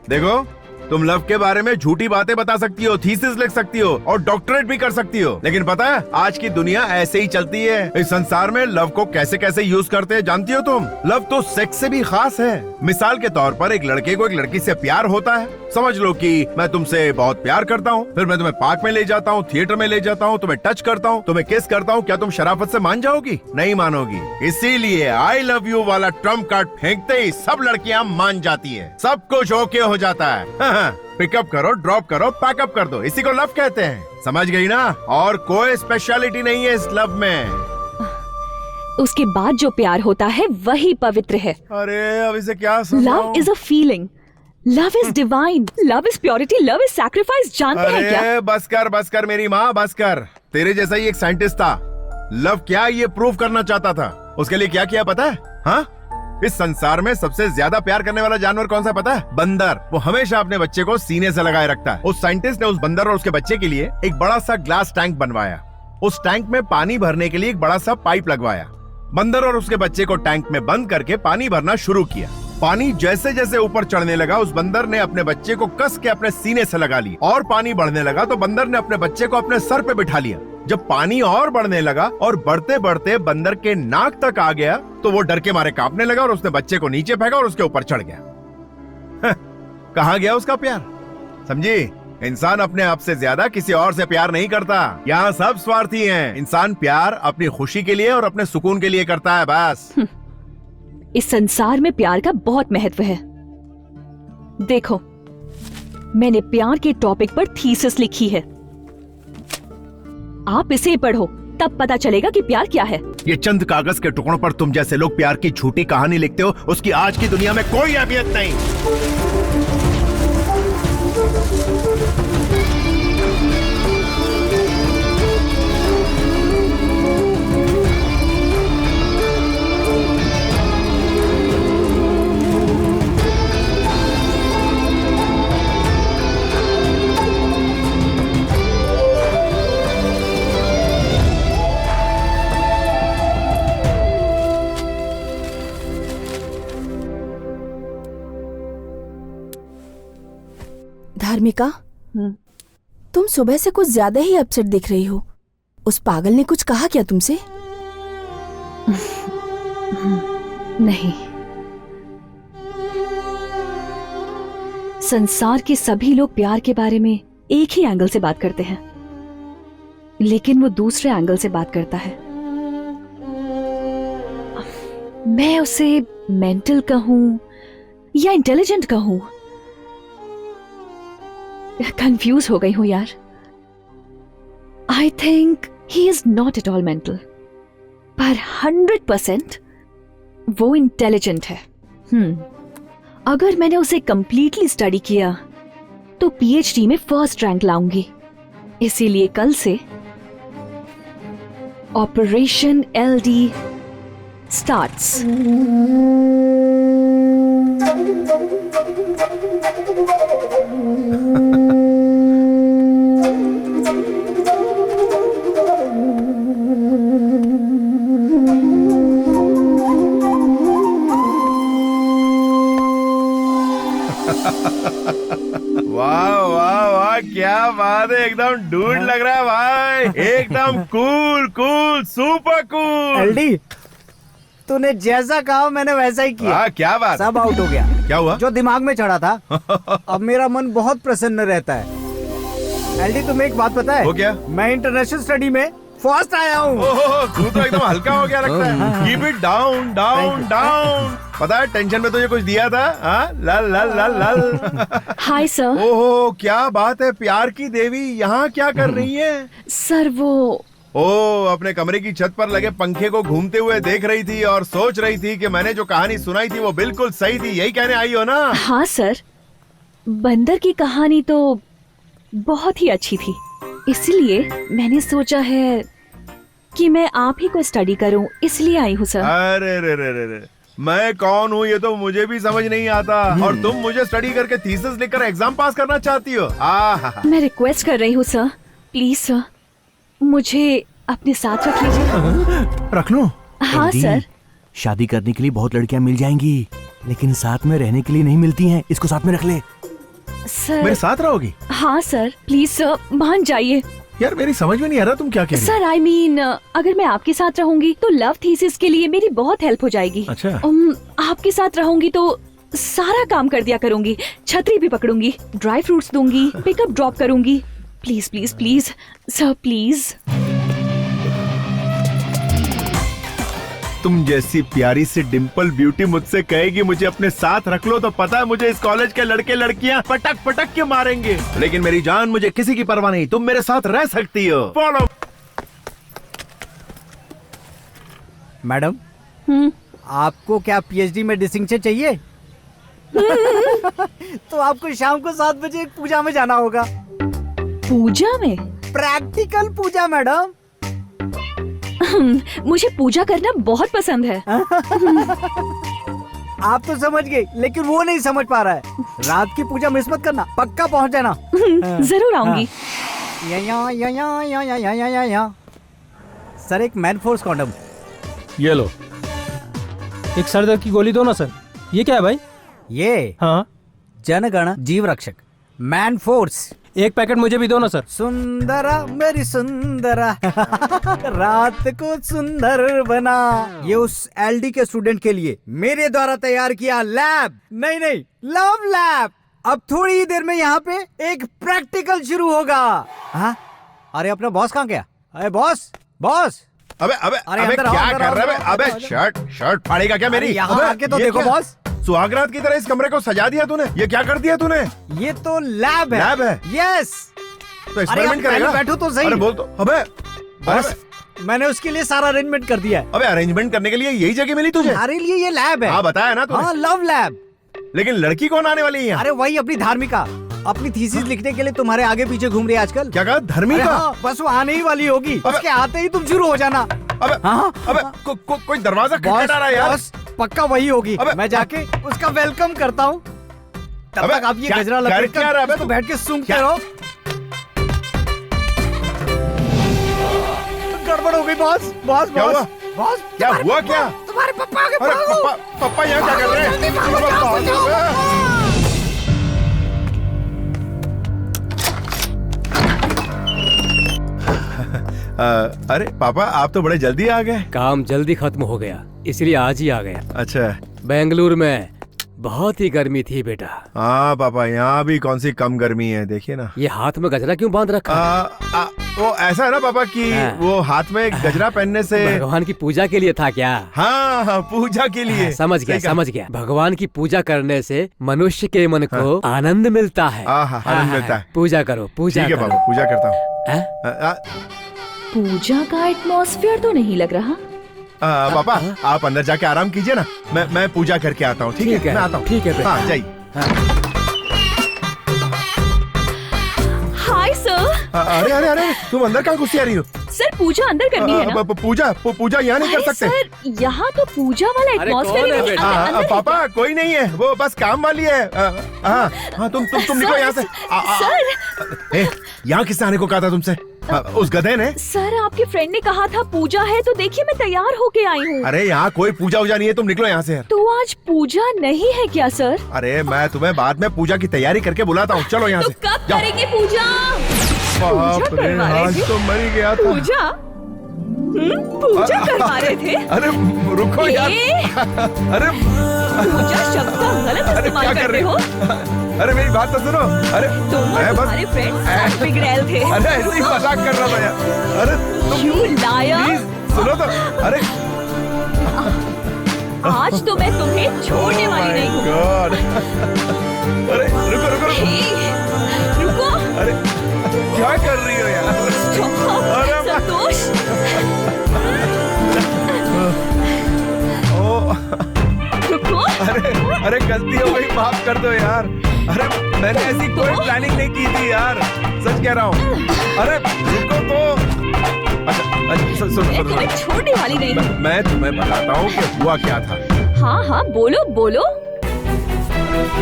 देखो, तुम लव के बारे में झूठी बातें बता सकती हो, थीसिस लिख सकती हो और डॉक्टरेट भी कर सकती हो, लेकिन पता है आज की दुनिया ऐसे ही चलती है। इस संसार में लव को कैसे कैसे यूज करते हैं जानती हो तुम? लव तो सेक्स से भी खास है। मिसाल के तौर पर एक लड़के को एक लड़की से प्यार होता है। समझ लो कि मैं तुमसे बहुत प्यार करता हूँ, फिर मैं तुम्हें पार्क में ले जाता हूँ, थिएटर में ले जाता हूँ, तुम्हें टच करता हूँ, तुम्हें किस करता हूँ, क्या तुम शराफत से मान जाओगी? नहीं मानोगी। इसीलिए आई लव यू वाला ट्रम्प कार्ड फेंकते ही सब लड़कियां मान जाती है, सब कुछ ओके हो जाता है। पिकअप करो, ड्रॉप करो, पैकअप कर दो, इसी को लव कहते हैं। समझ गई ना? और कोई स्पेशलिटी नहीं है इस लव में। उसके बाद जो प्यार होता है वही पवित्र है। अरे अब इसे क्या समझाऊं? Love is a feeling, love is divine, love is purity, love is sacrifice. जानते हैं क्या? बस कर मेरी माँ, बस कर। तेरे जैसा ही एक साइंटिस्ट था, लव क्या ये प्रूव करना चाहता था। उसके लिए क्या किया पता है? हाँ, इस संसार में सबसे ज्यादा प्यार करने वाला जानवर कौन सा पता है? बंदर। वो हमेशा अपने बच्चे को सीने से लगाए रखता है। उस साइंटिस्ट ने उस बंदर और उसके बच्चे के लिए एक बड़ा सा ग्लास टैंक बनवाया। उस टैंक में पानी भरने के लिए एक बड़ा सा पाइप लगवाया। बंदर और उसके बच्चे को टैंक में बंद करके पानी भरना शुरू किया। पानी जैसे जैसे ऊपर चढ़ने लगा, उस बंदर ने अपने बच्चे को कस के अपने सीने से लगा लिया और पानी बढ़ने लगा तो बंदर ने अपने बच्चे को अपने सर पे बिठा लिया। जब पानी और बढ़ने लगा और बढ़ते बढ़ते बंदर के नाक तक आ गया तो वो डर के मारे कांपने लगा और उसने बच्चे को नीचे फेंका और उसके ऊपर चढ़ गया। कहाँ गया उसका प्यार? समझी? इंसान अपने आप से ज्यादा किसी और से प्यार नहीं करता। यहाँ सब स्वार्थी हैं। इंसान प्यार अपनी खुशी के लिए और अपने सुकून के लिए करता है, बस। इस संसार में प्यार का बहुत महत्व है। देखो, मैंने प्यार के टॉपिक पर थीसिस लिखी है। आप इसे पढ़ो, तब पता चलेगा कि प्यार क्या है। ये चंद कागज के टुकड़ों पर तुम जैसे लोग प्यार की झूठी कहानी लिखते हो, उसकी आज की दुनिया में कोई अहमियत नहीं। धार्मिका, तुम सुबह से कुछ ज्यादा ही अपसेट दिख रही हो। उस पागल ने कुछ कहा क्या तुमसे? नहीं, संसार के सभी लोग प्यार के बारे में एक ही एंगल से बात करते हैं, लेकिन वो दूसरे एंगल से बात करता है। मैं उसे मेंटल कहूं या इंटेलिजेंट कहूं, कंफ्यूज हो गई हूं यार। I think he is not at all mental, पर 100% वो इंटेलिजेंट है। अगर मैंने उसे कंप्लीटली स्टडी किया तो पीएचडी में फर्स्ट रैंक लाऊंगी। इसीलिए कल से ऑपरेशन एलडी स्टार्ट्स। वाह वाह वाह, क्या बात है, एकदम डूड लग रहा है भाई, एकदम cool cool super cool. LD, तूने जैसा कहा मैंने वैसा ही किया। क्या बात? सब आउट हो गया। क्या हुआ? जो दिमाग में चढ़ा था। अब मेरा मन बहुत प्रसन्न रहता है। एलडी, तुम्हें एक बात पता है? वो क्या? मैं इंटरनेशनल स्टडी में फर्स्ट आया हूँ। तू तो एकदम हल्का हो गया लगता है। Keep it down down down. पता है टेंशन में तुझे कुछ दिया था? लल लल लल लल। Hi sir. ओहो, क्या बात है, प्यार की देवी यहाँ क्या कर रही है? सर वो अपने कमरे की छत पर लगे पंखे को घूमते हुए देख रही थी और सोच रही थी कि मैंने जो कहानी सुनाई थी वो बिल्कुल सही थी, यही कहने आई हो ना? हाँ सर, बंदर की कहानी तो बहुत ही अच्छी थी, इसलिए मैंने सोचा है कि मैं आप ही को स्टडी करूं, इसलिए आई हूँ सर। अरे रे रे रे, मैं कौन हूँ ये तो मुझे भी समझ नहीं आता, और तुम मुझे स्टडी करके थीसिस लिखकर एग्जाम पास करना चाहती हो? मैं रिक्वेस्ट कर रही हूँ सर, प्लीज सर, मुझे अपने साथ रख लीजिए। रख लो? हाँ सर। शादी करने के लिए बहुत लड़कियां मिल जाएंगी, लेकिन साथ में रहने के लिए नहीं मिलती हैं। इसको साथ में रख ले। सर मेरे साथ रहोगी? हाँ सर, प्लीज सर, मान जाइए। यार मेरी समझ में नहीं आ रहा तुम क्या कह रही हो। सर आई मीन अगर मैं आपके साथ रहूंगी तो लव थीसिस के लिए मेरी बहुत हेल्प हो जाएगी। अच्छा। आपके साथ रहूंगी तो सारा काम कर दिया करूंगी, छतरी भी पकड़ूंगी, ड्राई फ्रूट्स दूंगी, पिकअप ड्रॉप करूंगी। Please please please sir, please. तुम जैसी प्यारी सी डिम्पल ब्यूटी मुझसे कहेगी मुझे अपने साथ रख लो, तो पता है मुझे इस कॉलेज के लड़के लड़कियां पटक पटक के मारेंगे, लेकिन मेरी जान मुझे किसी की परवाह नहीं, तुम मेरे साथ रह सकती हो। फॉलो। मैडम, आपको क्या पीएचडी में डिस्टिंक्शन चाहिए? तो आपको शाम को 7 बजे एक पूजा में जाना होगा। पूजा में? प्रैक्टिकल पूजा मैडम। मुझे पूजा करना बहुत पसंद है। आप तो समझ गए, लेकिन वो नहीं समझ पा रहा है। रात की पूजा मिस मत करना, पक्का पहुंच जाना। जरूर आऊंगी। सर एक मैन फोर्स कॉन्डम। ये लो। एक सर दर्द की गोली दो ना सर। ये क्या है भाई? ये हाँ, जनगण जीव रक्षक मैन फोर्स। एक पैकेट मुझे भी दो ना सर। सुंदरा मेरी सुंदरा रात को सुंदर बना। ये उस एलडी के स्टूडेंट के लिए मेरे द्वारा तैयार किया लैब, नहीं लव लैब। अब थोड़ी ही देर में यहाँ पे एक प्रैक्टिकल शुरू होगा। हाँ? अरे अपना बॉस कहाँ गया? अरे बॉस बॉस। अबे क्या कर रहा है? अबे शर्ट फाड़ेगा क्या मेरी? यहाँ आके तो देखो बॉस। सुहागरात की तरह इस कमरे को सजा दिया तूने। ये क्या कर दिया तूने? ये तो लैब है। लैब है? यस। तो एक्सपेरिमेंट करेगा? बैठो तो सही। अरे बोल तो। अबे बस मैंने उसके लिए सारा अरेंजमेंट कर दिया है। अबे अरेंजमेंट करने के लिए यही जगह मिली तुझे? हमारे लिए ये लैब है। हाँ बताया ना तूने। हाँ लव लैब। लेकिन लड़की कौन आने वाली है? अरे वही अपनी धार्मिका, अपनी थीसिस लिखने के लिए तुम्हारे आगे पीछे घूम रही है आजकल। क्या कहा? धर्मिका? हाँ, बस वो आने ही वाली होगी। उसके आते ही तुम शुरू हो जाना। अबे हाँ? कोई दरवाजा खटखटा रहा है यार। पक्का वही होगी। मैं जाके उसका वेलकम करता हूँ। तब तक आप ये गजरा लपेट कर तो बैठ के सूंघते रहो। गड़बड़ हो गई बॉस। बॉस बॉस बॉस क्या हुआ? क्या तुम्हारे पापा आगे? अरे पापा यहाँ क्या कर रहे हैं? अरे पापा आप तो बड़े जल्दी आ गए। काम जल्दी खत्म हो गया, इसलिए आज ही आ गया। अच्छा। बेंगलुरु में बहुत ही गर्मी थी बेटा। हाँ पापा, यहाँ भी कौन सी कम गर्मी है, देखिए ना। ये हाथ में गजरा क्यों बांध रखा? वो ऐसा है ना पापा कि वो हाथ में गजरा पहनने से भगवान की पूजा के लिए था क्या? हाँ पूजा के लिए। समझ गया। भगवान की पूजा करने से मनुष्य के मन को आनंद मिलता है। आनंद मिलता है। पूजा करो, पूजा। ठीक है पापा, पूजा करता हूँ। पूजा का एटमॉस्फेयर तो नहीं लग रहा। पापा आप अंदर जाके आराम कीजिए ना, मैं पूजा करके आता हूँ। ठीक है मैं आता हूँ। ठीक है। हाँ जाइए। Hi sir. अरे तुम अंदर कहाँ घुसी आ रही हो? सर पूजा अंदर करनी है ना। पूजा यहाँ नहीं कर सकते सर, यहाँ तो पूजा वाला एटमॉस्फेयर। पापा कोई नहीं है, वो बस काम वाली है। हाँ तुम निकलो यहाँ से। सर यहाँ किसने आने को कहा था तुमसे? उस गधे ने। सर आपके फ्रेंड ने कहा था पूजा है, तो देखिए मैं तैयार होके आई हूँ। अरे यहाँ कोई पूजा वूजा नहीं है, तुम निकलो यहाँ से। तो आज पूजा नहीं है क्या सर? अरे मैं तुम्हें बाद में पूजा की तैयारी करके बुलाता हूँ, चलो यहाँ से। कब करेंगे पूजा? बाप रे, आज तो मर ही गया था। पूजा करवा रहे थे? अरे रुको यार। अरे पूजा शब्द का गलत इस्तेमाल कर रहे हो। अरे मेरी बात तो सुनो। अरे तुम और तुम्हारे फ्रेंड्स बिगड़ैल थे। अरे ऐसे ही मजाक कर रहा था यार। अरे You liar! सुनो तो। अरे आज तो मैं तुम्हें छोड़ने वाली नहीं हूँ। अरे रुको। रुको। अरे क्या कर रही हो यार? संतोष। रुको। अरे गलती हो गई, माफ कर दो यार। अरे मैंने ऐसी कोई प्लानिंग नहीं की थी यार, सच कह रहा हूँ। अरे रुको तो। अच्छा सुनो। मैं तुम्हें छोड़ने वाली नहीं हूँ। मैं तुम्हें बताता हूँ कि हुआ क्या था। हाँ हाँ बोलो बोलो।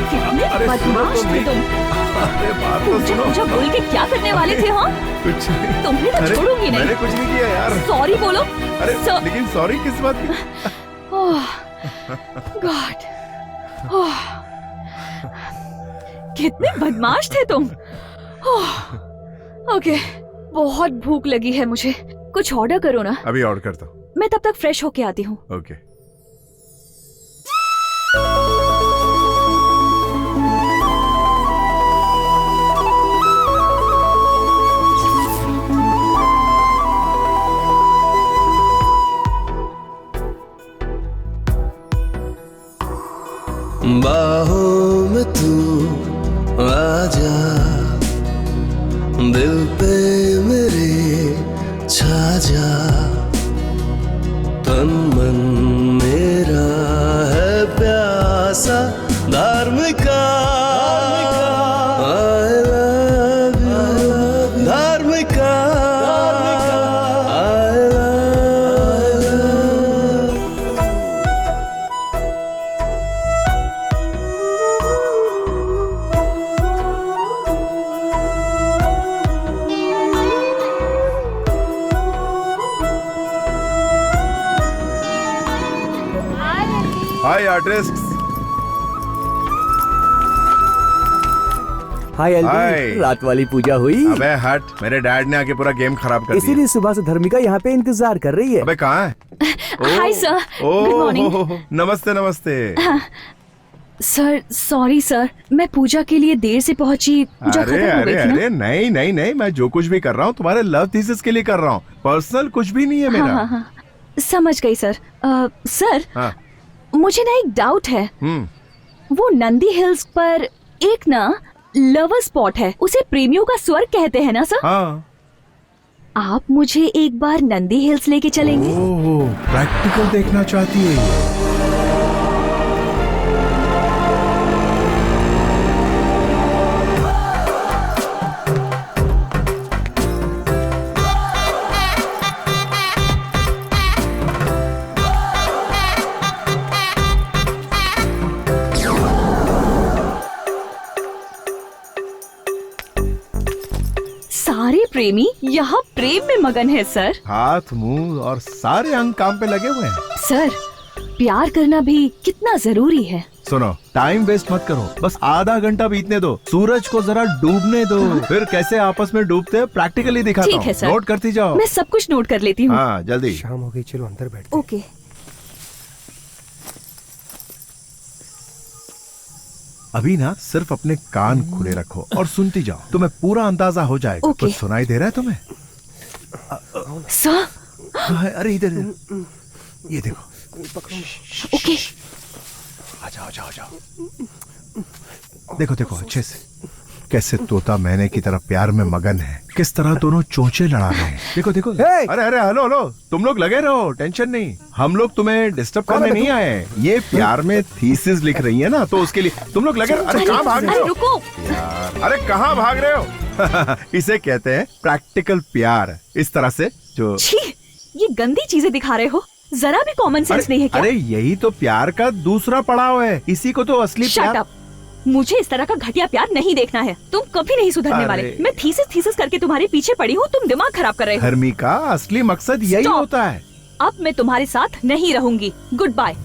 कितने बदमाश थे तुम। पूजा बोल के क्या करने वाले थे? हाँ कुछ नहीं। तुम्हें तो छोड़ूंगी नहीं। मैंने कुछ नहीं किया यार। सॉरी बोलो। अरे लेकिन सॉरी किस बात की? गॉड, कितने बदमाश थे तुम। ओके, बहुत भूख लगी है मुझे, कुछ ऑर्डर करो ना। अभी ऑर्डर करता हूँ। मैं तब तक फ्रेश होके आती हूँ। ओके। बाहों में तू आजा, दिल पे मेरे छा जा, तन मन मेरा है प्यासा Dharmika. I love you Dharmika. Hi artist. Hi hi. एल्वी, रात वाली पूजा हुई? अबे हट, मेरे डैड ने आके पूरा गेम खराब कर दिया। इसीलिए सुबह से धर्मिका यहाँ पे इंतजार कर रही है। अबे कहाँ है? Hi sir, good morning. नमस्ते नमस्ते। सर सॉरी सर, मैं पूजा के लिए देर से पहुंची। पूजा अरे खत्म हो अरे गई थी ना। अरे नहीं नहीं नहीं, मैं जो कुछ भी कर रहा हूँ तुम्हारे लव थीसिस के लिए कर रहा हूँ, पर्सनल कुछ भी नहीं है मेरा। हाँ, हाँ, हाँ, समझ गई सर। सर हाँ। मुझे ना एक डाउट है। वो नंदी हिल्स पर एक ना लवर स्पॉट है, उसे प्रेमियों का स्वर्ग कहते हैं ना सर? हाँ। आप मुझे एक बार नंदी हिल्स लेके चलेंगे? ओह, प्रैक्टिकल देखना चाहती है ये। सारे प्रेमी यहाँ प्रेम में मगन है सर। हाथ मुंह और सारे अंग काम पे लगे हुए हैं। सर प्यार करना भी कितना जरूरी है। सुनो, टाइम वेस्ट मत करो, बस आधा घंटा बीतने दो, सूरज को जरा डूबने दो, फिर कैसे आपस में डूबते हैं प्रैक्टिकली दिखाता ठीक है हूँ। सर, नोट करती जाओ। मैं सब कुछ नोट कर लेती हूँ। हाँ जल्दी। शाम हो गई, चलो अंदर बैठ। ओके। अभी ना सिर्फ अपने कान खुले रखो और सुनती जाओ, तुम्हें पूरा अंदाजा हो जाएगा। ओके। कुछ सुनाई दे रहा है तुम्हें? सर अरे इधर ये देखो। ओके। आ जाओ जाओ जाओ। देखो देखो अच्छे से, कैसे तोता मैने की तरह प्यार में मगन है, किस तरह दोनों चोंचे लड़ा रहे हैं। देखो देखो। अरे अरे हेलो हेलो, तुम लोग लगे रहो, टेंशन नहीं, हम लोग तुम्हें डिस्टर्ब करने नहीं आए। ये प्यार में थीसिस लिख रही है ना, तो उसके लिए तुम लोग लगे रहो। अरे कहाँ भाग रहे हो? रुको यार, अरे कहाँ भाग रहे हो? इसे कहते हैं प्रैक्टिकल प्यार। इस तरह से जो छी, ये गंदी चीजें दिखा रहे हो, जरा भी कॉमन सेंस नहीं है क्या? अरे यही तो प्यार का दूसरा पड़ाव है, इसी को तो असली Shut प्यार। up! मुझे इस तरह का घटिया प्यार नहीं देखना है। तुम कभी नहीं सुधरने वाले। मैं थीसिस करके तुम्हारे पीछे पड़ी हूँ, तुम दिमाग खराब कर रहे हो। धर्मिका, असली मकसद यही Stop! होता है। अब मैं तुम्हारे साथ नहीं रहूंगी। Goodbye.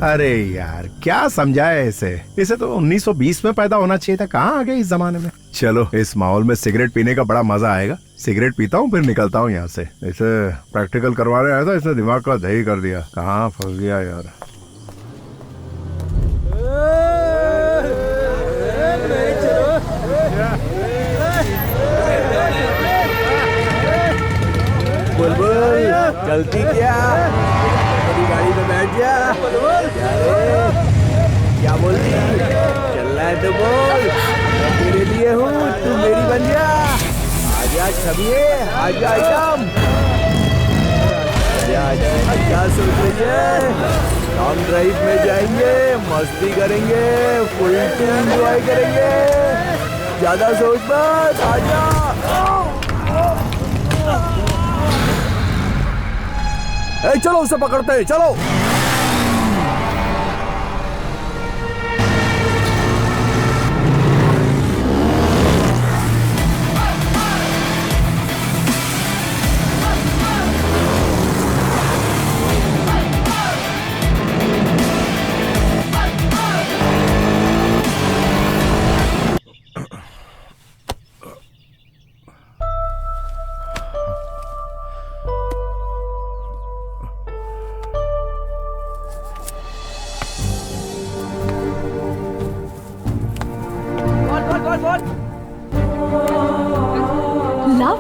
अरे यार क्या समझाए इसे तो 1920 में पैदा होना चाहिए था, कहाँ आ गए इस जमाने में। चलो इस माहौल में सिगरेट पीने का बड़ा मजा आएगा। सिगरेट पीता हूँ फिर निकलता हूँ यहाँ से। इसे प्रैक्टिकल करवाने आया था, इसने दिमाग का दही कर दिया। कहाँ फंस गया यार। बुलबुल चलती क्या? मेरी गाड़ी में बैठ जा। क्या बोल रही? चलना है तो बोल, मैं तेरे लिए हूँ, तू मेरी बन जा। आजा छबिए, आजा आइटम, क्या सोच रही है? लॉन्ग ड्राइव में जाएंगे, मस्ती करेंगे, फुल एंजॉय करेंगे, ज्यादा सोच मत, आजा। चलो उसे पकड़ते हैं, चलो।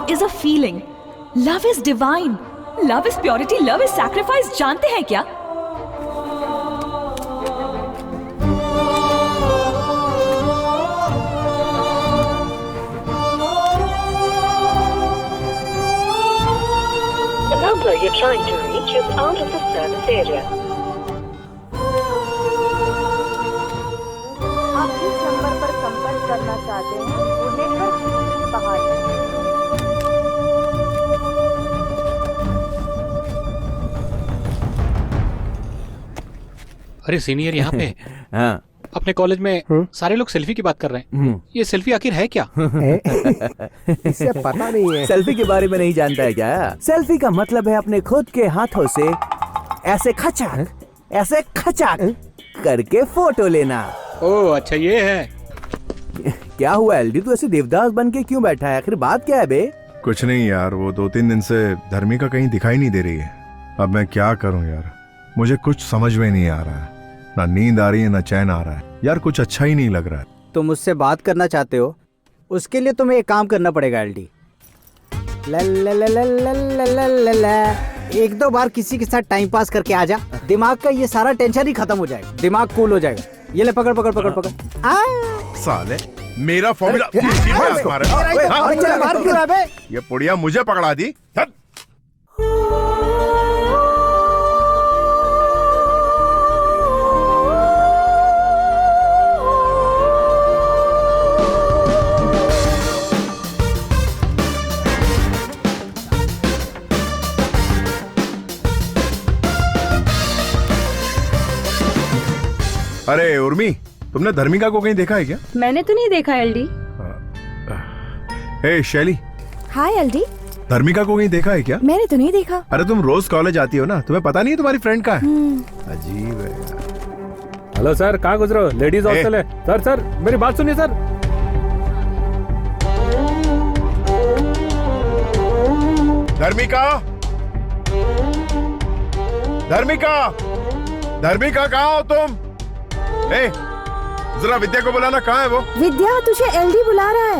Love is a feeling, love is divine, love is purity, love is sacrifice. जानते हैं क्या? The number you're trying to reach is out of the service area. आप जिस नंबर पर संपर्क करना चाहते हैं वो नेटवर्क से बाहर है। अरे सीनियर यहाँ पे। हाँ। अपने कॉलेज में सारे लोग सेल्फी की बात कर रहे हैं। ये सेल्फी आखिर है क्या? इसे पता नहीं है। सेल्फी के बारे में नहीं जानता है क्या? सेल्फी का मतलब है अपने खुद के हाथों से ऐसे खचाक करके फोटो लेना। ओह अच्छा ये है। क्या हुआ एलडी, तू ऐसे देवदास बन के क्यों बैठा है? आखिर बात क्या है बे? कुछ नहीं यार, वो 2-3 दिन से धर्मिका कहीं दिखाई नहीं दे रही है। अब मैं क्या करूं यार, मुझे कुछ समझ में नहीं आ रहा है। ना नींद आ रही है ना चैन आ रहा है यार, कुछ अच्छा ही नहीं लग रहा है। तुम मुझसे बात करना चाहते हो, उसके लिए तुम्हें एक काम करना पड़ेगा एलडी। एक दो बार किसी के साथ टाइम पास करके आ जा, दिमाग का ये सारा टेंशन ही खत्म हो जाएगा, दिमाग कूल हो जाएगा। ये ले पकड़ पकड़ पकड़ पकड़। साले मेरा फॉर्मूला ये पुड़िया मुझे पकड़ा दी। अरे उर्मी, तुमने धर्मिका को कहीं देखा है क्या? मैंने तो नहीं देखा एलडी। हे शैली। हाय एलडी। धर्मिका को कहीं देखा है क्या? मैंने तो नहीं देखा। अरे तुम रोज कॉलेज आती हो ना, तुम्हें पता नहीं है तुम्हारी फ्रेंड का है? अजीब है। हेलो सर, कहाँ गुजरो? लेडीज हॉस्टल है। सर सर मेरी बात सुनिए सर। धर्मिका, धर्मिका, धर्मिका कहाँ हो तुम? जरा विद्या को बुलाना, कहाँ है वो? विद्या, तुझे एलडी बुला रहा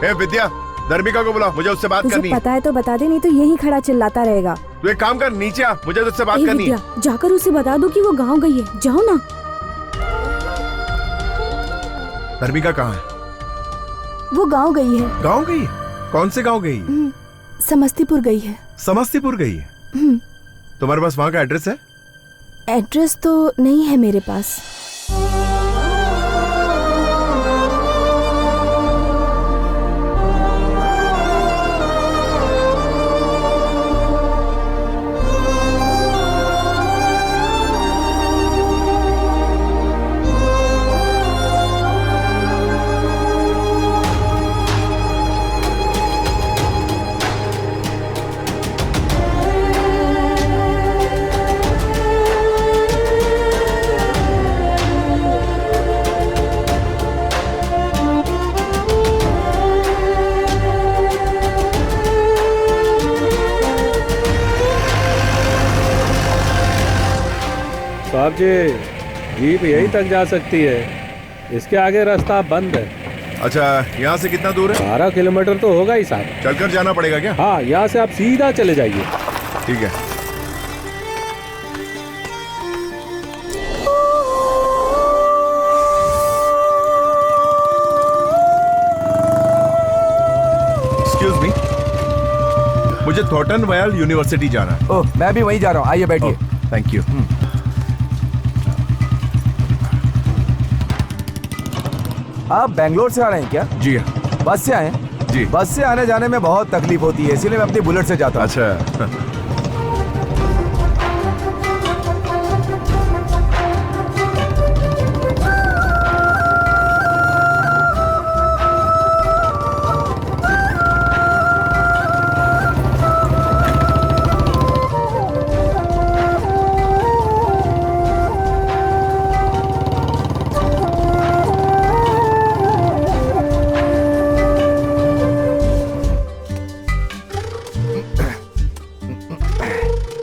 है। विद्या, धर्मिका को बुला, मुझे उससे बात करनी है। पता है तो बता दे, नहीं तो यही खड़ा चिल्लाता रहेगा। तू एक काम कर, नीचे आ, मुझे उससे बात करनी है। जाकर उसे बता दो कि वो गाँव गई है, जाओ ना। धर्मिका कहाँ है? वो गाँव गई है। गाँव गई है? कौन से गाँव गई? समस्तीपुर गई है। समस्तीपुर गई है? तुम्हारे पास वहाँ का एड्रेस है? एड्रेस तो नहीं है मेरे पास। साहब जी, जीप यहीं तक जा सकती है, इसके आगे रास्ता बंद है। अच्छा, यहाँ से कितना दूर है? 12 किलोमीटर तो होगा ही साहब। चलकर जाना पड़ेगा क्या? हाँ, यहाँ से आप सीधा चले जाइए। ठीक है। एक्सक्यूज मी, मुझे थॉर्टन वॉयल यूनिवर्सिटी जाना है। ओह, मैं भी वहीं जा रहा हूँ, आइए बैठिए। Thank you. आप बेंगलोर से आ रहे हैं क्या? जी हाँ। बस से आए हैं? जी। बस से आने जाने में बहुत तकलीफ होती है, इसीलिए मैं अपनी बुलेट से जाता हूँ। अच्छा।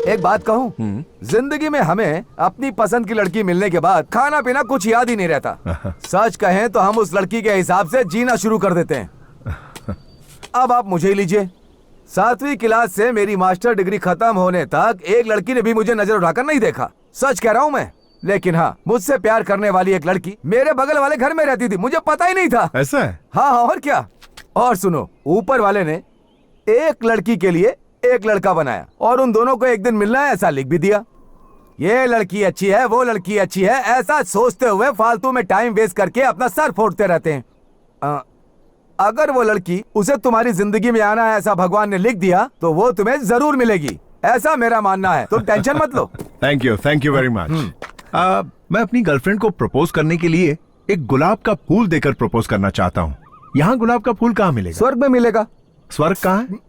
एक बात कहूँ, जिंदगी में हमें अपनी पसंद की लड़की मिलने के बाद खाना पीना कुछ याद ही नहीं रहता। सच कहें तो हम उस लड़की के हिसाब से जीना शुरू कर देते हैं। अब आप मुझे ही लीजिए, 7वीं क्लास से मेरी मास्टर डिग्री खत्म होने तक एक लड़की ने भी मुझे नजर उठाकर नहीं देखा। सच कह रहा हूँ मैं। लेकिन हाँ, मुझसे प्यार करने वाली एक लड़की मेरे बगल वाले घर में रहती थी, मुझे पता ही नहीं था। ऐसा है? हाँ हाँ, और क्या। और सुनो, ऊपर वाले ने एक लड़की के लिए एक लड़का बनाया और उन दोनों को एक दिन मिलना है ऐसा लिख भी दिया। ये लड़की अच्छी है, वो लड़की अच्छी है, ऐसा सोचते हुए फालतू में टाइम वेस्ट करके अपना सर फोड़ते रहते हैं। अगर वो लड़की उसे तुम्हारी जिंदगी में आना है ऐसा भगवान ने लिख दिया तो वो तुम्हें जरूर मिलेगी, ऐसा मेरा मानना है। तुम टेंशन मत लो। Thank you very much. मैं अपनी गर्लफ्रेंड को प्रपोज करने के लिए एक गुलाब का फूल देकर प्रपोज करना चाहता हूँ। यहाँ गुलाब का फूल कहाँ मिलेगा? स्वर्ग में मिलेगा। स्वर्ग कहाँ है?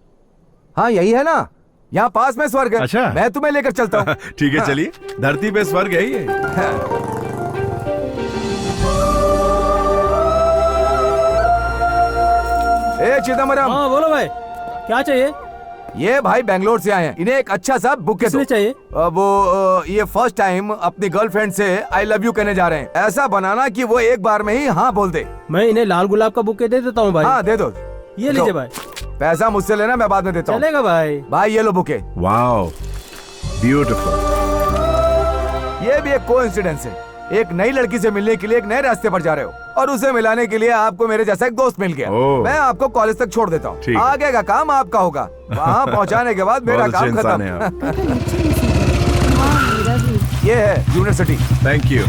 हाँ यही है ना, यहाँ पास में स्वर्ग है। अच्छा, मैं तुम्हें लेकर चलता हूँ। ठीक है, चलिए। धरती पे स्वर्ग है ये। ए चिदम्बरम। हाँ बोलो भाई, क्या चाहिए? ये भाई बेंगलोर से आए हैं, इन्हें एक अच्छा सा बुके दो। चाहिए? वो ये फर्स्ट टाइम अपनी गर्लफ्रेंड से आई लव यू कहने जा रहे हैं। ऐसा बनाना कि वो एक बार में ही हाँ बोल दे। मैं इन्हें लाल गुलाब का बुके दे देता हूँ भाई। हाँ दे दो। ये लीजिए भाई। पैसा मुझसे लेना, मैं बाद में देता हूँ। चलेगा भाई। भाई ये लो बुके। Wow, beautiful. ये भी एक कोइंसिडेंस है। एक नई लड़की से मिलने के लिए एक नए रास्ते पर जा रहे हो और उसे मिलाने के लिए आपको मेरे जैसा एक दोस्त मिल गया। मैं आपको कॉलेज तक छोड़ देता हूँ, आगे का काम आपका होगा। वहाँ पहुँचाने के बाद मेरा काम खत्म। ये है यूनिवर्सिटी। Thank you.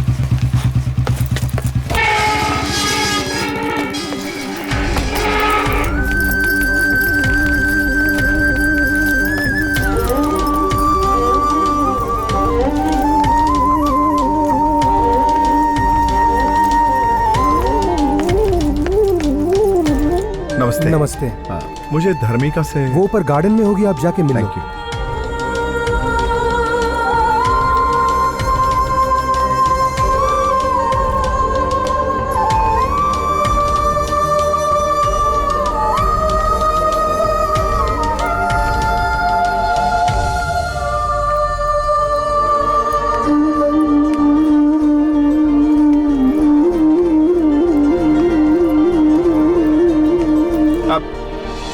नमस्ते। नमस्ते। मुझे धर्मिका से। वो ऊपर गार्डन में होगी, आप जाके मिलो। Thank you.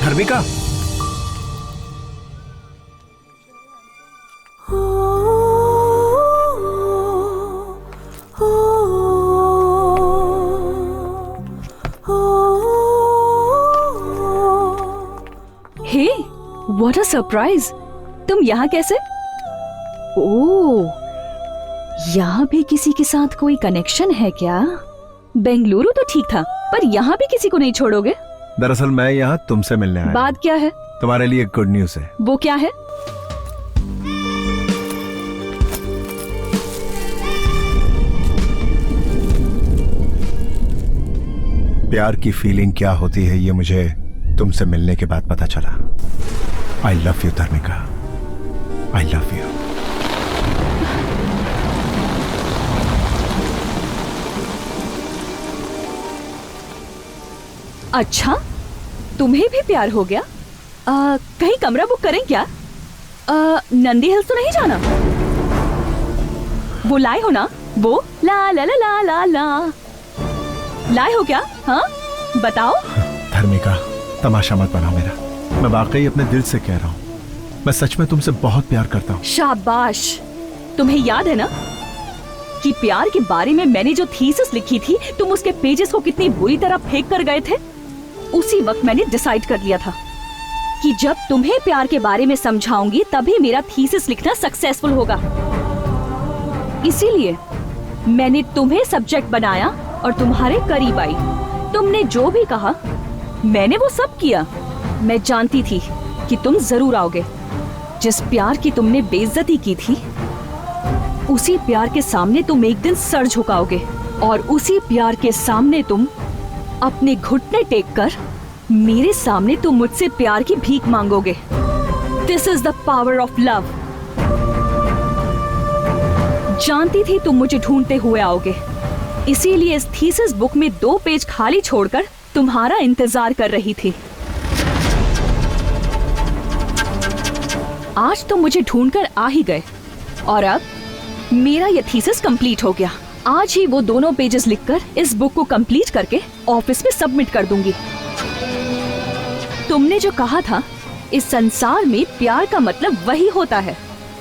Dharmika, hey, what a surprise! तुम यहाँ कैसे? ओह, यहाँ भी किसी के साथ कोई कनेक्शन है क्या? बेंगलुरु तो ठीक था, पर यहाँ भी किसी को नहीं छोड़ोगे? दरअसल मैं यहाँ तुमसे मिलने आया। बात क्या है? तुम्हारे लिए गुड न्यूज है। वो क्या है? प्यार की फीलिंग क्या होती है ये मुझे तुमसे मिलने के बाद पता चला। I love you Dharmika, I love you. अच्छा, तुम्हें भी प्यार हो गया? कहीं कमरा बुक करें क्या? नंदी हिल्स तो नहीं जाना? वो लाए हो ना? वो ला ला ला ला ला ला लाए हो क्या? हाँ बताओ। धर्मिका, तमाशा मत बनाओ मेरा। मैं वाकई अपने दिल से कह रहा हूँ, मैं सच में तुमसे बहुत प्यार करता हूँ। शाबाश। तुम्हें याद है ना कि प्यार के बारे में मैंने जो थीसिस लिखी थी, तुम उसके पेजेस को कितनी बुरी तरह फेंक कर गए थे? उसी वक्त मैंने डिसाइड कर लिया था कि जब तुम्हें प्यार के बारे में समझाऊंगी तभी मेरा थीसिस लिखना सक्सेसफुल होगा। इसीलिए मैंने तुम्हें सब्जेक्ट बनाया और तुम्हारे करीब आई। तुमने जो भी कहा मैंने वो सब किया। मैं जानती थी कि तुम जरूर आओगे। जिस प्यार की तुमने बेइज्जती की थी, उसी प्यार के सामने तुम एक दिन सर झुकाओगे और उसी प्यार के सामने तुम अपने घुटने टेक कर मेरे सामने तुम मुझसे प्यार की भीख मांगोगे। This is the power of love. जानती थी तुम मुझे ढूंढते हुए आओगे, इसीलिए इस थीसिस बुक में 2 पेज खाली छोड़कर तुम्हारा इंतजार कर रही थी। आज तुम मुझे ढूंढकर आ ही गए और अब मेरा यह थीसिस कंप्लीट हो गया। आज ही वो दोनों पेजेस लिखकर इस बुक को कंप्लीट करके ऑफिस में सबमिट कर दूंगी। तुमने जो कहा था इस संसार में प्यार का मतलब वही होता है।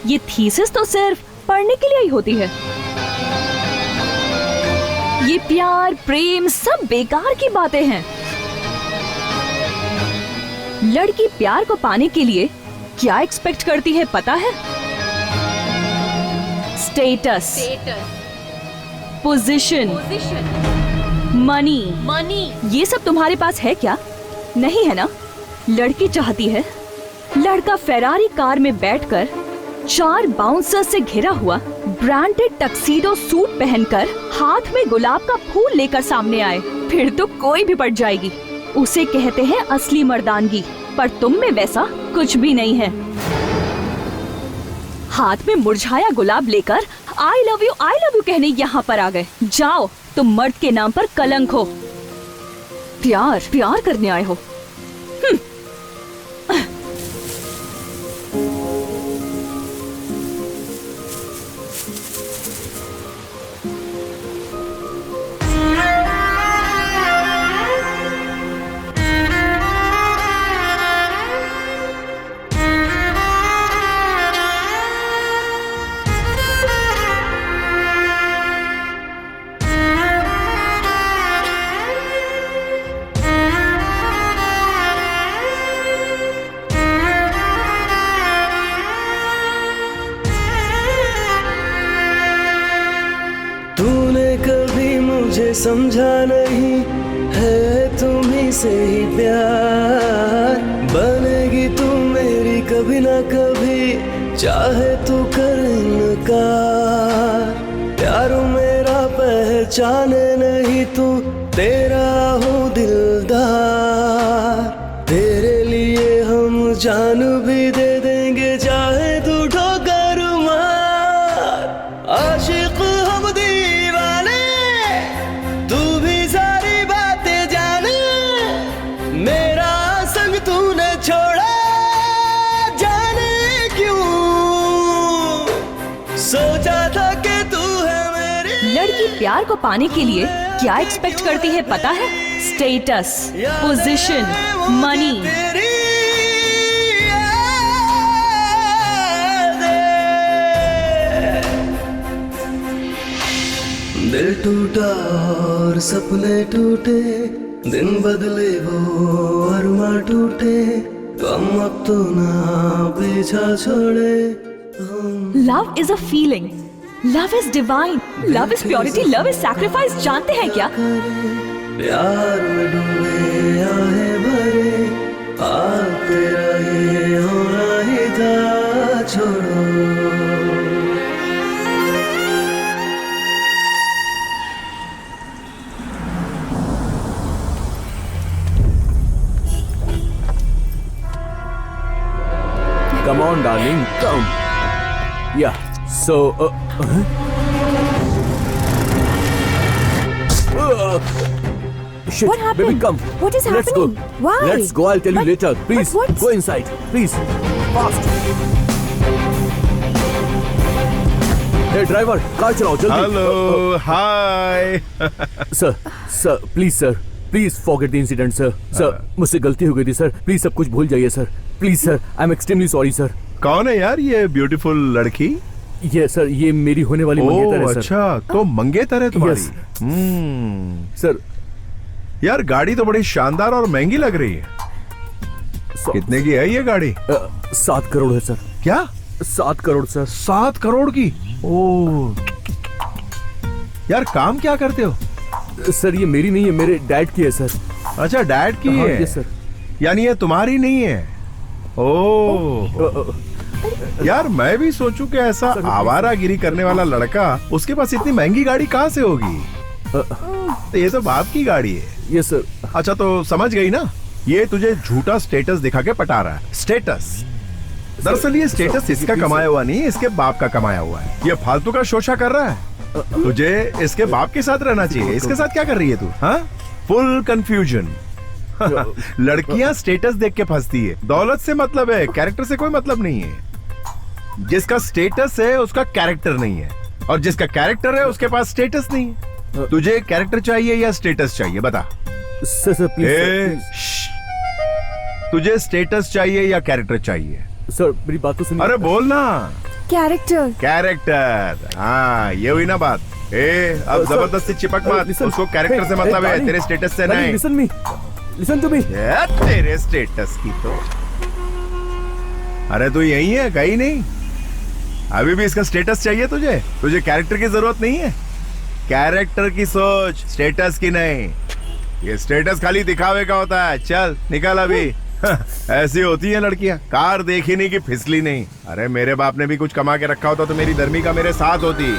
ये थीसिस तो सिर्फ पढ़ने के लिए ही होती है। ये प्यार प्रेम सब बेकार की बातें हैं। लड़की प्यार को पाने के लिए क्या एक्सपेक्ट करती है पता है? Status, position, money. ये सब तुम्हारे पास है क्या? नहीं है ना? लड़की चाहती है लड़का फेरारी कार में बैठकर 4 बाउंसर से घिरा हुआ ब्रांडेड टक्सीडो सूट पहनकर हाथ में गुलाब का फूल लेकर सामने आए। फिर तो कोई भी पड़ जाएगी। उसे कहते हैं असली मर्दानगी। पर तुम में वैसा कुछ भी नहीं है। हाथ में मुरझाया गुलाब लेकर आई लव यू कहने यहाँ पर आ गए। जाओ, तुम मर्द के नाम पर कलंक हो। प्यार करने आए हो। समझा नहीं है तुम्हीं से ही प्यार, बनेगी तू मेरी कभी ना कभी, चाहे तू कर इनकार। प्यार मेरा पहचाने नहीं तू, तेरा हूँ दिलदार। तेरे लिए हम जान भी दे देंगे, चाहे तू ठोकर मार। आशिक हम दीवाने, तू भी सारी बातें जाने। मेरा संग तूने छोड़ा, जाने क्यों। सोचा था कि तू है मेरी। लड़की प्यार को पाने के लिए क्या एक्सपेक्ट करती है पता है? Status, position, money. दिल टूटा और सपने टूटे, दिन बदले वो अरमा टूटे। गम अब तो ना पीछा छोड़े। Love is a feeling, love is divine, love is purity, love is sacrifice. जानते हैं क्या? प्यार में डूबे आहे भरे, तेरा ये होना ही था। छोड़ो Come on, darling, come. Yeah, so... Shit, What happened? baby, come. What is Let's happening? go. Why? Let's go, I'll tell you later. Please, what? go inside. Please, fast. Hey, driver, car चलाओ जल्दी. Hello, hi. Sir, please, sir. Please forget the incident sir. Sir मुझसे गलती हो गई थी सर, प्लीज सब कुछ भूल जाइए sir. Please sir, I am extremely sorry sir. कौन है यार ये ब्यूटीफुल लड़की? ये सर, ये मेरी होने वाली मंगेतर है सर। अच्छा, तो मंगेतर है तुम्हारी? सर यार गाड़ी तो बड़ी शानदार और महंगी लग रही है। कितने की है ये गाड़ी? 7 करोड़ है सर। क्या? 7 करोड़ सर। 7 करोड़ की? ओ यार, काम क्या करते हो? सर ये मेरी नहीं है, मेरे डैड की है सर। अच्छा, डैड की है? Yes sir. यानी ये तुम्हारी नहीं है? ओह यार, मैं भी सोचूं कि ऐसा आवारागिरी करने वाला लड़का, उसके पास इतनी महंगी गाड़ी कहाँ से होगी? तो ये तो बाप की गाड़ी है। Yes sir. अच्छा, तो समझ गई ना, ये तुझे झूठा स्टेटस दिखा के पटा रहा है। स्टेटस, दरअसल ये स्टेटस इसका कमाया हुआ नहीं, इसके बाप का कमाया हुआ है। ये फालतू का शोशा कर रहा है। तुझे इसके बाप के साथ रहना चाहिए, इसके साथ क्या कर रही है तू? हाँ, फुल कंफ्यूजन। लड़कियां स्टेटस देख के फंसती है। दौलत से मतलब है, कैरेक्टर से कोई मतलब नहीं है। जिसका स्टेटस है उसका कैरेक्टर नहीं है, और जिसका कैरेक्टर है उसके पास स्टेटस नहीं है। तुझे कैरेक्टर चाहिए या स्टेटस चाहिए, बता। Sir please. तुझे स्टेटस चाहिए या कैरेक्टर चाहिए? सर मेरी बात तो सुनिए। अरे बोल ना। कैरेक्टर। कैरेक्टर, हाँ ये हुई ना बात। अब जबरदस्ती चिपक मत, उसको कैरेक्टर से मतलब है, तेरे स्टेटस से नहीं। Listen to me. तेरे स्टेटस की तो, अरे तू यही है, कहीं नहीं। अभी भी इसका स्टेटस चाहिए तुझे? तुझे कैरेक्टर की जरूरत नहीं है। कैरेक्टर की सोच, स्टेटस की नहीं। ये स्टेटस खाली दिखावे का होता है। चल निकल अभी। ऐसी होती है लड़कियां, कार देखी नहीं कि फिसली नहीं। अरे मेरे बाप ने भी कुछ कमा के रखा होता तो मेरी धर्मिका मेरे साथ होती।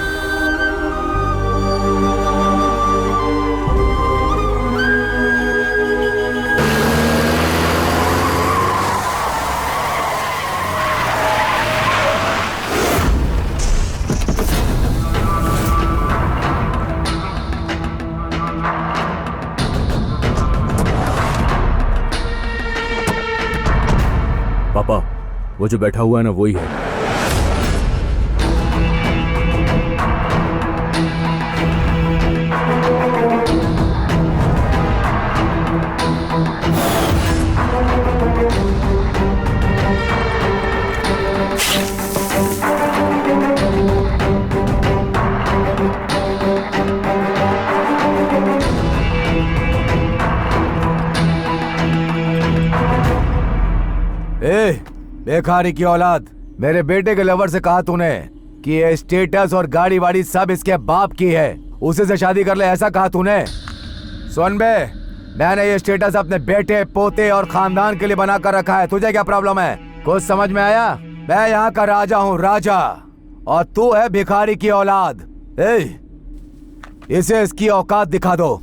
पापा, वो जो बैठा हुआ है ना वही है। बेकारी की औलाद, मेरे बेटे के लवर से कहा तूने कि ये स्टेटस और गाड़ी वाड़ी सब इसके बाप की है, उसी से शादी कर ले, ऐसा कहा तूने? सुन बे, मैंने ये स्टेटस अपने बेटे, पोते और खानदान के लिए बना कर रखा है। तुझे क्या प्रॉब्लम है? कुछ समझ में आया? मैं यहाँ का राजा हूँ, राजा, और तू है भिखारी की औलाद। इसे इसकी औकात दिखा दो।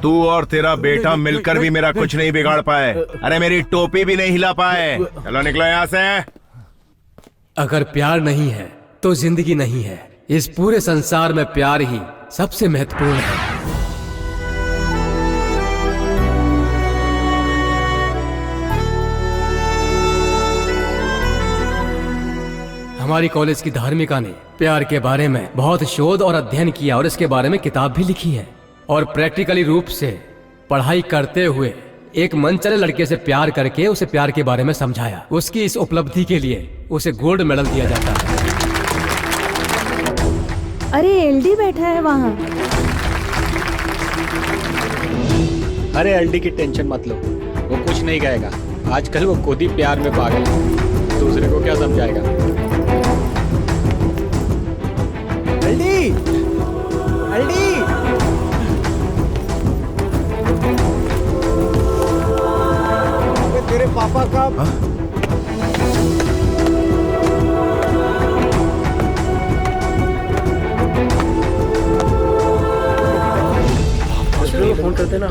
तू और तेरा बेटा मिलकर भी मेरा कुछ नहीं बिगाड़ पाए। अरे मेरी टोपी भी नहीं हिला पाए। चलो निकलो यहाँ से। अगर प्यार नहीं है तो जिंदगी नहीं है। इस पूरे संसार में प्यार ही सबसे महत्वपूर्ण है। हमारी कॉलेज की धार्मिका ने प्यार के बारे में बहुत शोध और अध्ययन किया और इसके बारे में किताब भी लिखी है और प्रैक्टिकली रूप से पढ़ाई करते हुए एक मनचले लड़के से प्यार करके उसे प्यार के बारे में समझाया। उसकी इस उपलब्धि के लिए उसे गोल्ड मेडल दिया जाता है। अरे एलडी बैठा है वहाँ। अरे एलडी की टेंशन मत लो, वो कुछ नहीं कहेगा। आजकल वो खुद ही प्यार में पागल है, दूसरे को क्या समझाएगा। एलडी, एलडी, तेरे पापा का फोन करते ना।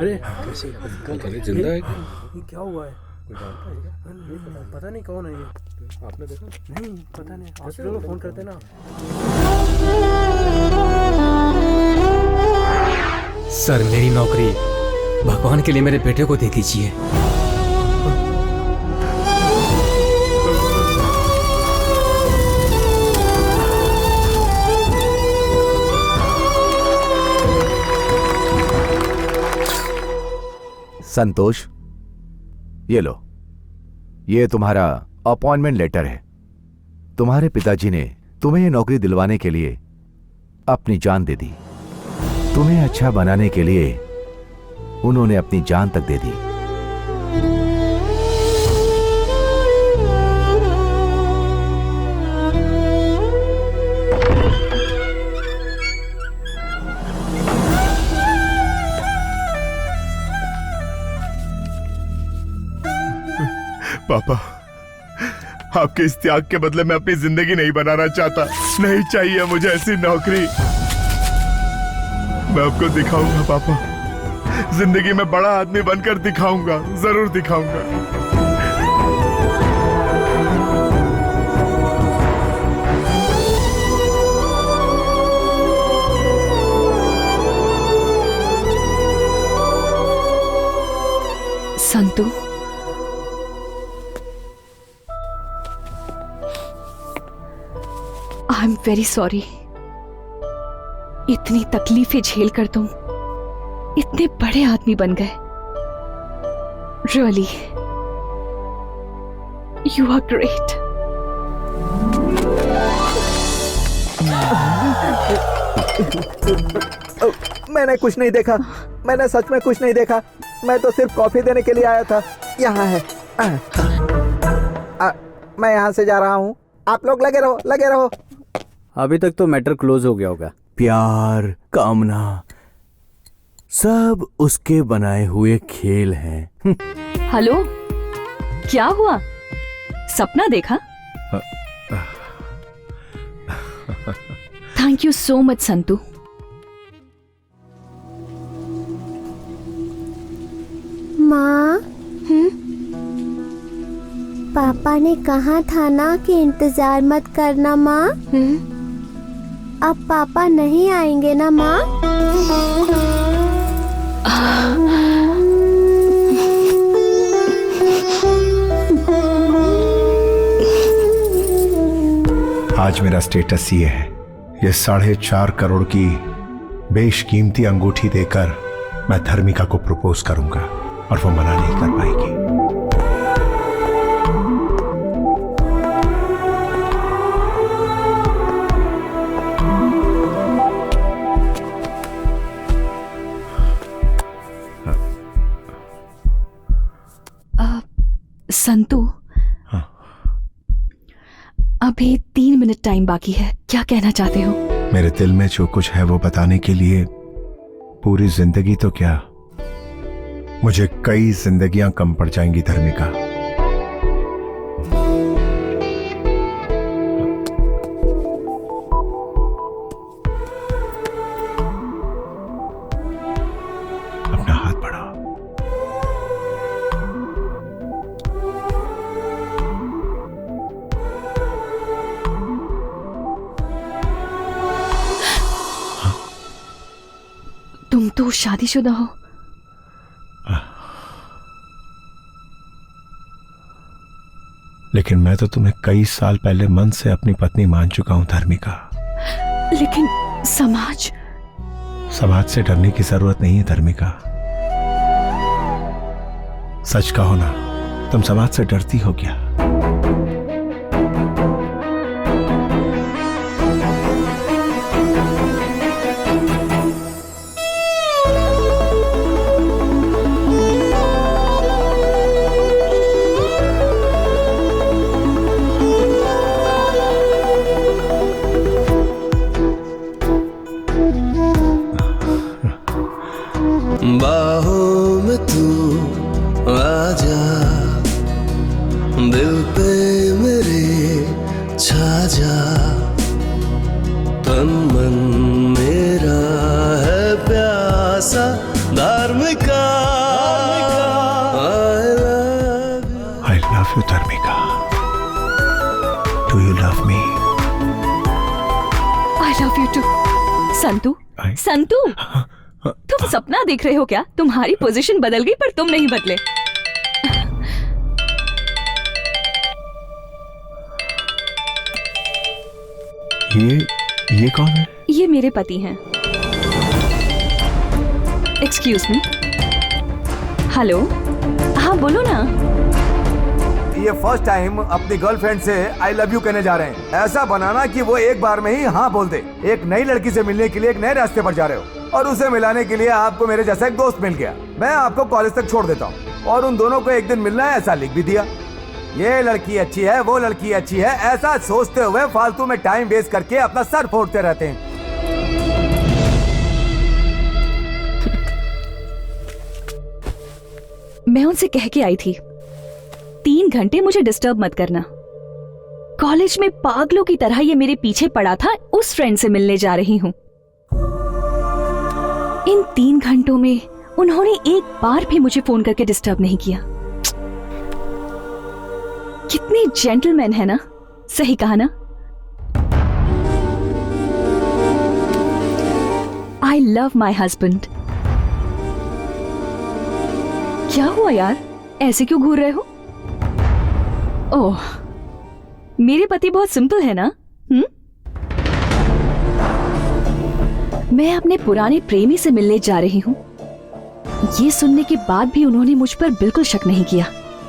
अरे जिंदा है क्या हुआ है? पता नहीं कौन है ये। आपने देखा? नहीं पता नहीं। हॉस्पिटल में फोन करते ना। सर मेरी नौकरी भगवान के लिए मेरे बेटे को दे दीजिए। संतोष, ये लो, ये तुम्हारा अपॉइंटमेंट लेटर है। तुम्हारे पिताजी ने तुम्हें ये नौकरी दिलवाने के लिए अपनी जान दे दी। तुम्हें अच्छा बनाने के लिए उन्होंने अपनी जान तक दे दी। पापा, आपके इस त्याग के बदले मैं अपनी जिंदगी नहीं बनाना चाहता। नहीं चाहिए मुझे ऐसी नौकरी। मैं आपको दिखाऊंगा पापा, जिंदगी में बड़ा आदमी बनकर दिखाऊंगा, जरूर दिखाऊंगा। Santu, I am very sorry. इतनी तकलीफें झेल कर तुम इतने बड़े आदमी बन गए। Really, you are great. मैंने कुछ नहीं देखा, मैंने सच में कुछ नहीं देखा। मैं तो सिर्फ कॉफी देने के लिए आया था। यहाँ है। मैं यहाँ से जा रहा हूँ, आप लोग लगे रहो, लगे रहो। अभी तक तो मैटर क्लोज हो गया होगा। प्यार, कामना, सब उसके बनाए हुए खेल हैं। हेलो, क्या हुआ? सपना देखा? Thank you so much Santu. माँ, पापा ने कहा था ना कि इंतजार मत करना माँ। अब पापा नहीं आएंगे ना माँ? आज मेरा स्टेटस ये है, ये 4.5 करोड़ की बेशकीमती अंगूठी देकर मैं धर्मिका को प्रपोज करूंगा और वो मना नहीं कर पाएगी। संतू, अभी 3 मिनट टाइम बाकी है, क्या कहना चाहते हो? मेरे दिल में जो कुछ है वो बताने के लिए पूरी जिंदगी तो क्या, मुझे कई जिंदगियां कम पड़ जाएंगी धर्मिका। अपना हाथ बढ़ाओ। तुम तो शादीशुदा हो। लेकिन मैं तो तुम्हें कई साल पहले मन से अपनी पत्नी मान चुका हूं धर्मिका। लेकिन समाज से डरने की जरूरत नहीं है धर्मिका। सच कहो ना, तुम समाज से डरती हो क्या? बाहों में तू आजा, दिल पे मेरे छा जा, तन मन मेरा है प्यासा Dharmika. I love you धर्मिका। Do you love me? I love you too। Santu, Santu, तुम सपना देख रहे हो क्या? तुम्हारी पोजीशन बदल गई पर तुम नहीं बदले। ये कौन है? ये मेरे पति हैं। Excuse me. हेलो, हाँ बोलो ना। ये फर्स्ट टाइम अपनी गर्लफ्रेंड से आई लव यू कहने जा रहे हैं। ऐसा बनाना कि वो एक बार में ही हाँ बोल दे। एक नई लड़की से मिलने के लिए एक नए रास्ते पर जा रहे हो और उसे मिलाने के लिए आपको मेरे जैसा एक दोस्त मिल गया। मैं आपको कॉलेज तक छोड़ देता हूँ और उन दोनों को एक दिन मिलना है ऐसा लिख भी दिया। ये लड़की अच्छी है, वो लड़की अच्छी है, ऐसा सोचते हुए फालतू में टाइम वेस्ट करके अपना सर फोड़ते रहते हैं। मैं उनसे कह के आई थी 3 घंटे मुझे डिस्टर्ब मत करना। कॉलेज में पागलों की तरह ये मेरे पीछे पड़ा था, उस फ्रेंड से मिलने जा रही हूँ। इन 3 घंटों में उन्होंने एक बार भी मुझे फोन करके डिस्टर्ब नहीं किया। कितने जेंटलमैन है ना, सही कहा ना? I love my husband. क्या हुआ यार, ऐसे क्यों घूर रहे हो? ओह, मेरे पति बहुत सिंपल है ना? मैं अपने पुराने प्रेमी से मिलने जा रही हूँ। ये सुनने के बाद भी उन्होंने मुझ पर बिल्कुल शक नहीं किया।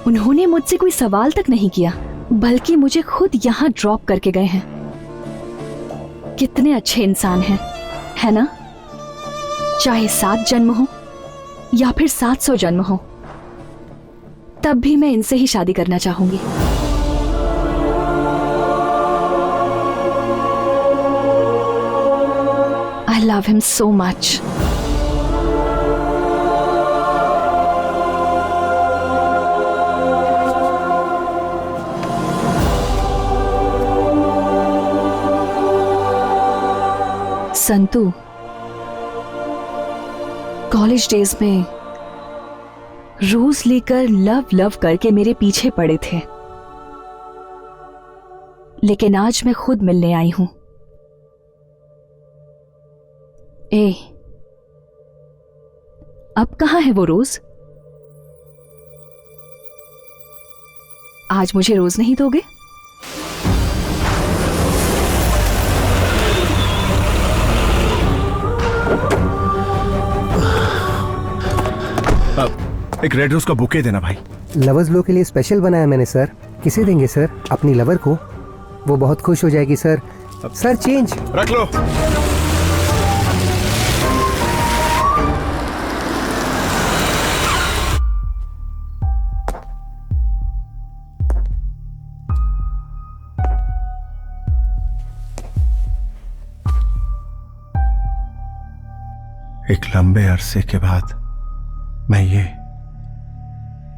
उन्होंने मुझसे कोई सवाल तक नहीं किया, बल्कि मुझे खुद यहाँ ड्रॉप करके गए हैं। कितने अच्छे इंसान हैं, है ना? चाहे 7 जन्म हो या फिर 700 जन्म हो, तब भी मैं इनसे ही शादी करना चाहूंगी। I love him so much. Santu, college days में रोज लेकर लव लव करके मेरे पीछे पड़े थे, लेकिन आज मैं खुद मिलने आई हूं। अब कहां है वो रोज? आज मुझे रोज नहीं दोगे? एक रेड रोज का बुके देना भाई। लवर्स लो के लिए स्पेशल बनाया मैंने सर। किसे देंगे सर? अपनी लवर को। वो बहुत खुश हो जाएगी सर। सर चेंज रख लो। एक लंबे अरसे के बाद मैं ये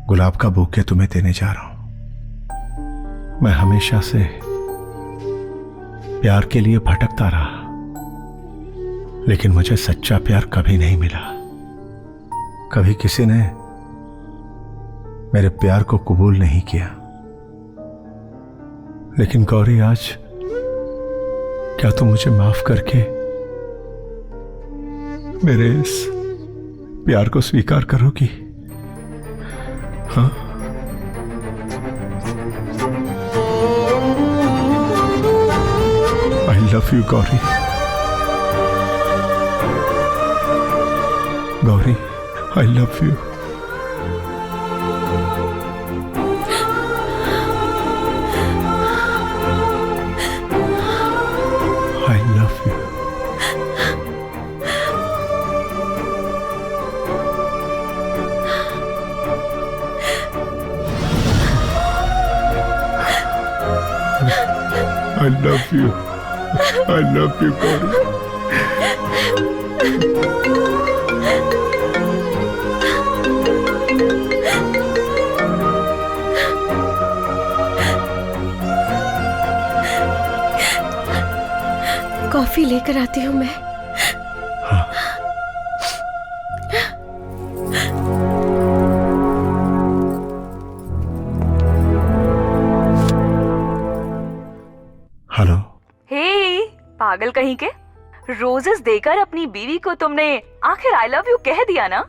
गुलाब का बुके तुम्हें देने जा रहा हूं। मैं हमेशा से प्यार के लिए भटकता रहा, लेकिन मुझे सच्चा प्यार कभी नहीं मिला। कभी किसी ने मेरे प्यार को कबूल नहीं किया। लेकिन गौरी, आज क्या तुम मुझे माफ करके मेरे इस प्यार को स्वीकार करोगी? हाँ? I love you, Gauri. Gauri, I love you। I love you। I love you. I love you, Gauri. Coffee लेकर आती हूँ मैं। हेलो। हे पागल कहीं के, रोजेस देकर अपनी बीवी को तुमने आखिर आई लव यू कह दिया ना?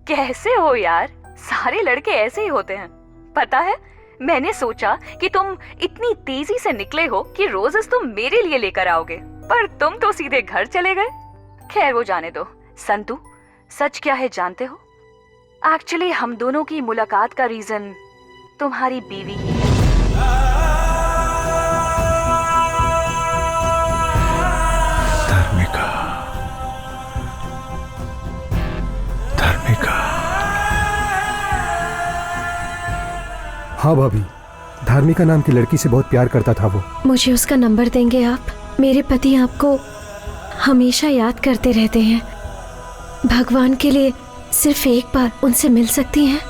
कैसे हो यार, सारे लड़के ऐसे ही होते हैं। पता है, मैंने सोचा कि तुम इतनी तेजी से निकले हो कि रोजेस तुम मेरे लिए लेकर आओगे, पर तुम तो सीधे घर चले गए। खैर वो जाने दो। संतू, सच क्या है जानते हो? एक्चुअली हम दोनों की मुलाकात का रीजन तुम्हारी बीवी ही है। धर्मिका, धर्मिका। हाँ भाभी, धार्मिका नाम की लड़की से बहुत प्यार करता था वो। मुझे उसका नंबर देंगे आप? मेरे पति आपको हमेशा याद करते रहते हैं। भगवान के लिए सिर्फ एक बार उनसे मिल सकती हैं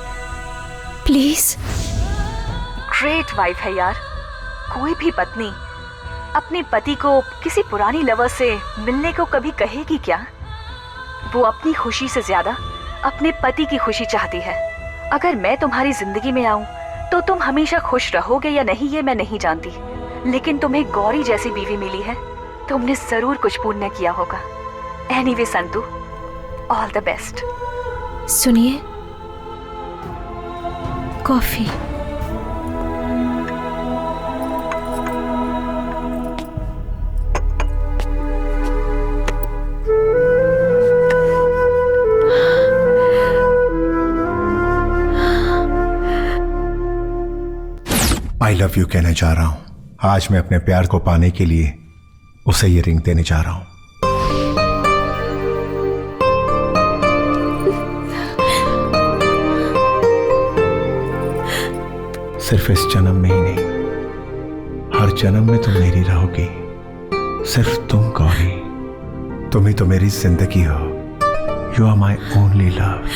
प्लीज? ग्रेट वाइफ है यार। कोई भी पत्नी अपने पति को किसी पुरानी लवर से मिलने को कभी कहेगी क्या? वो अपनी खुशी से ज्यादा अपने पति की खुशी चाहती है। अगर मैं तुम्हारी जिंदगी में आऊं तो तुम हमेशा खुश रहोगे या नहीं ये मैं नहीं जानती, लेकिन तुम्हें गौरी जैसी बीवी मिली है, तुमने जरूर कुछ पुण्य किया होगा। Anyway Santu, all the best. सुनिए, कॉफी। आई लव यू कहने जा रहा हूं। आज मैं अपने प्यार को पाने के लिए उसे ये रिंग देने जा रहा हूं। सिर्फ इस जन्म में ही नहीं, हर जन्म में तुम मेरी रहोगी। सिर्फ तुम गौरी, तुम ही तो मेरी जिंदगी हो। You are my only love.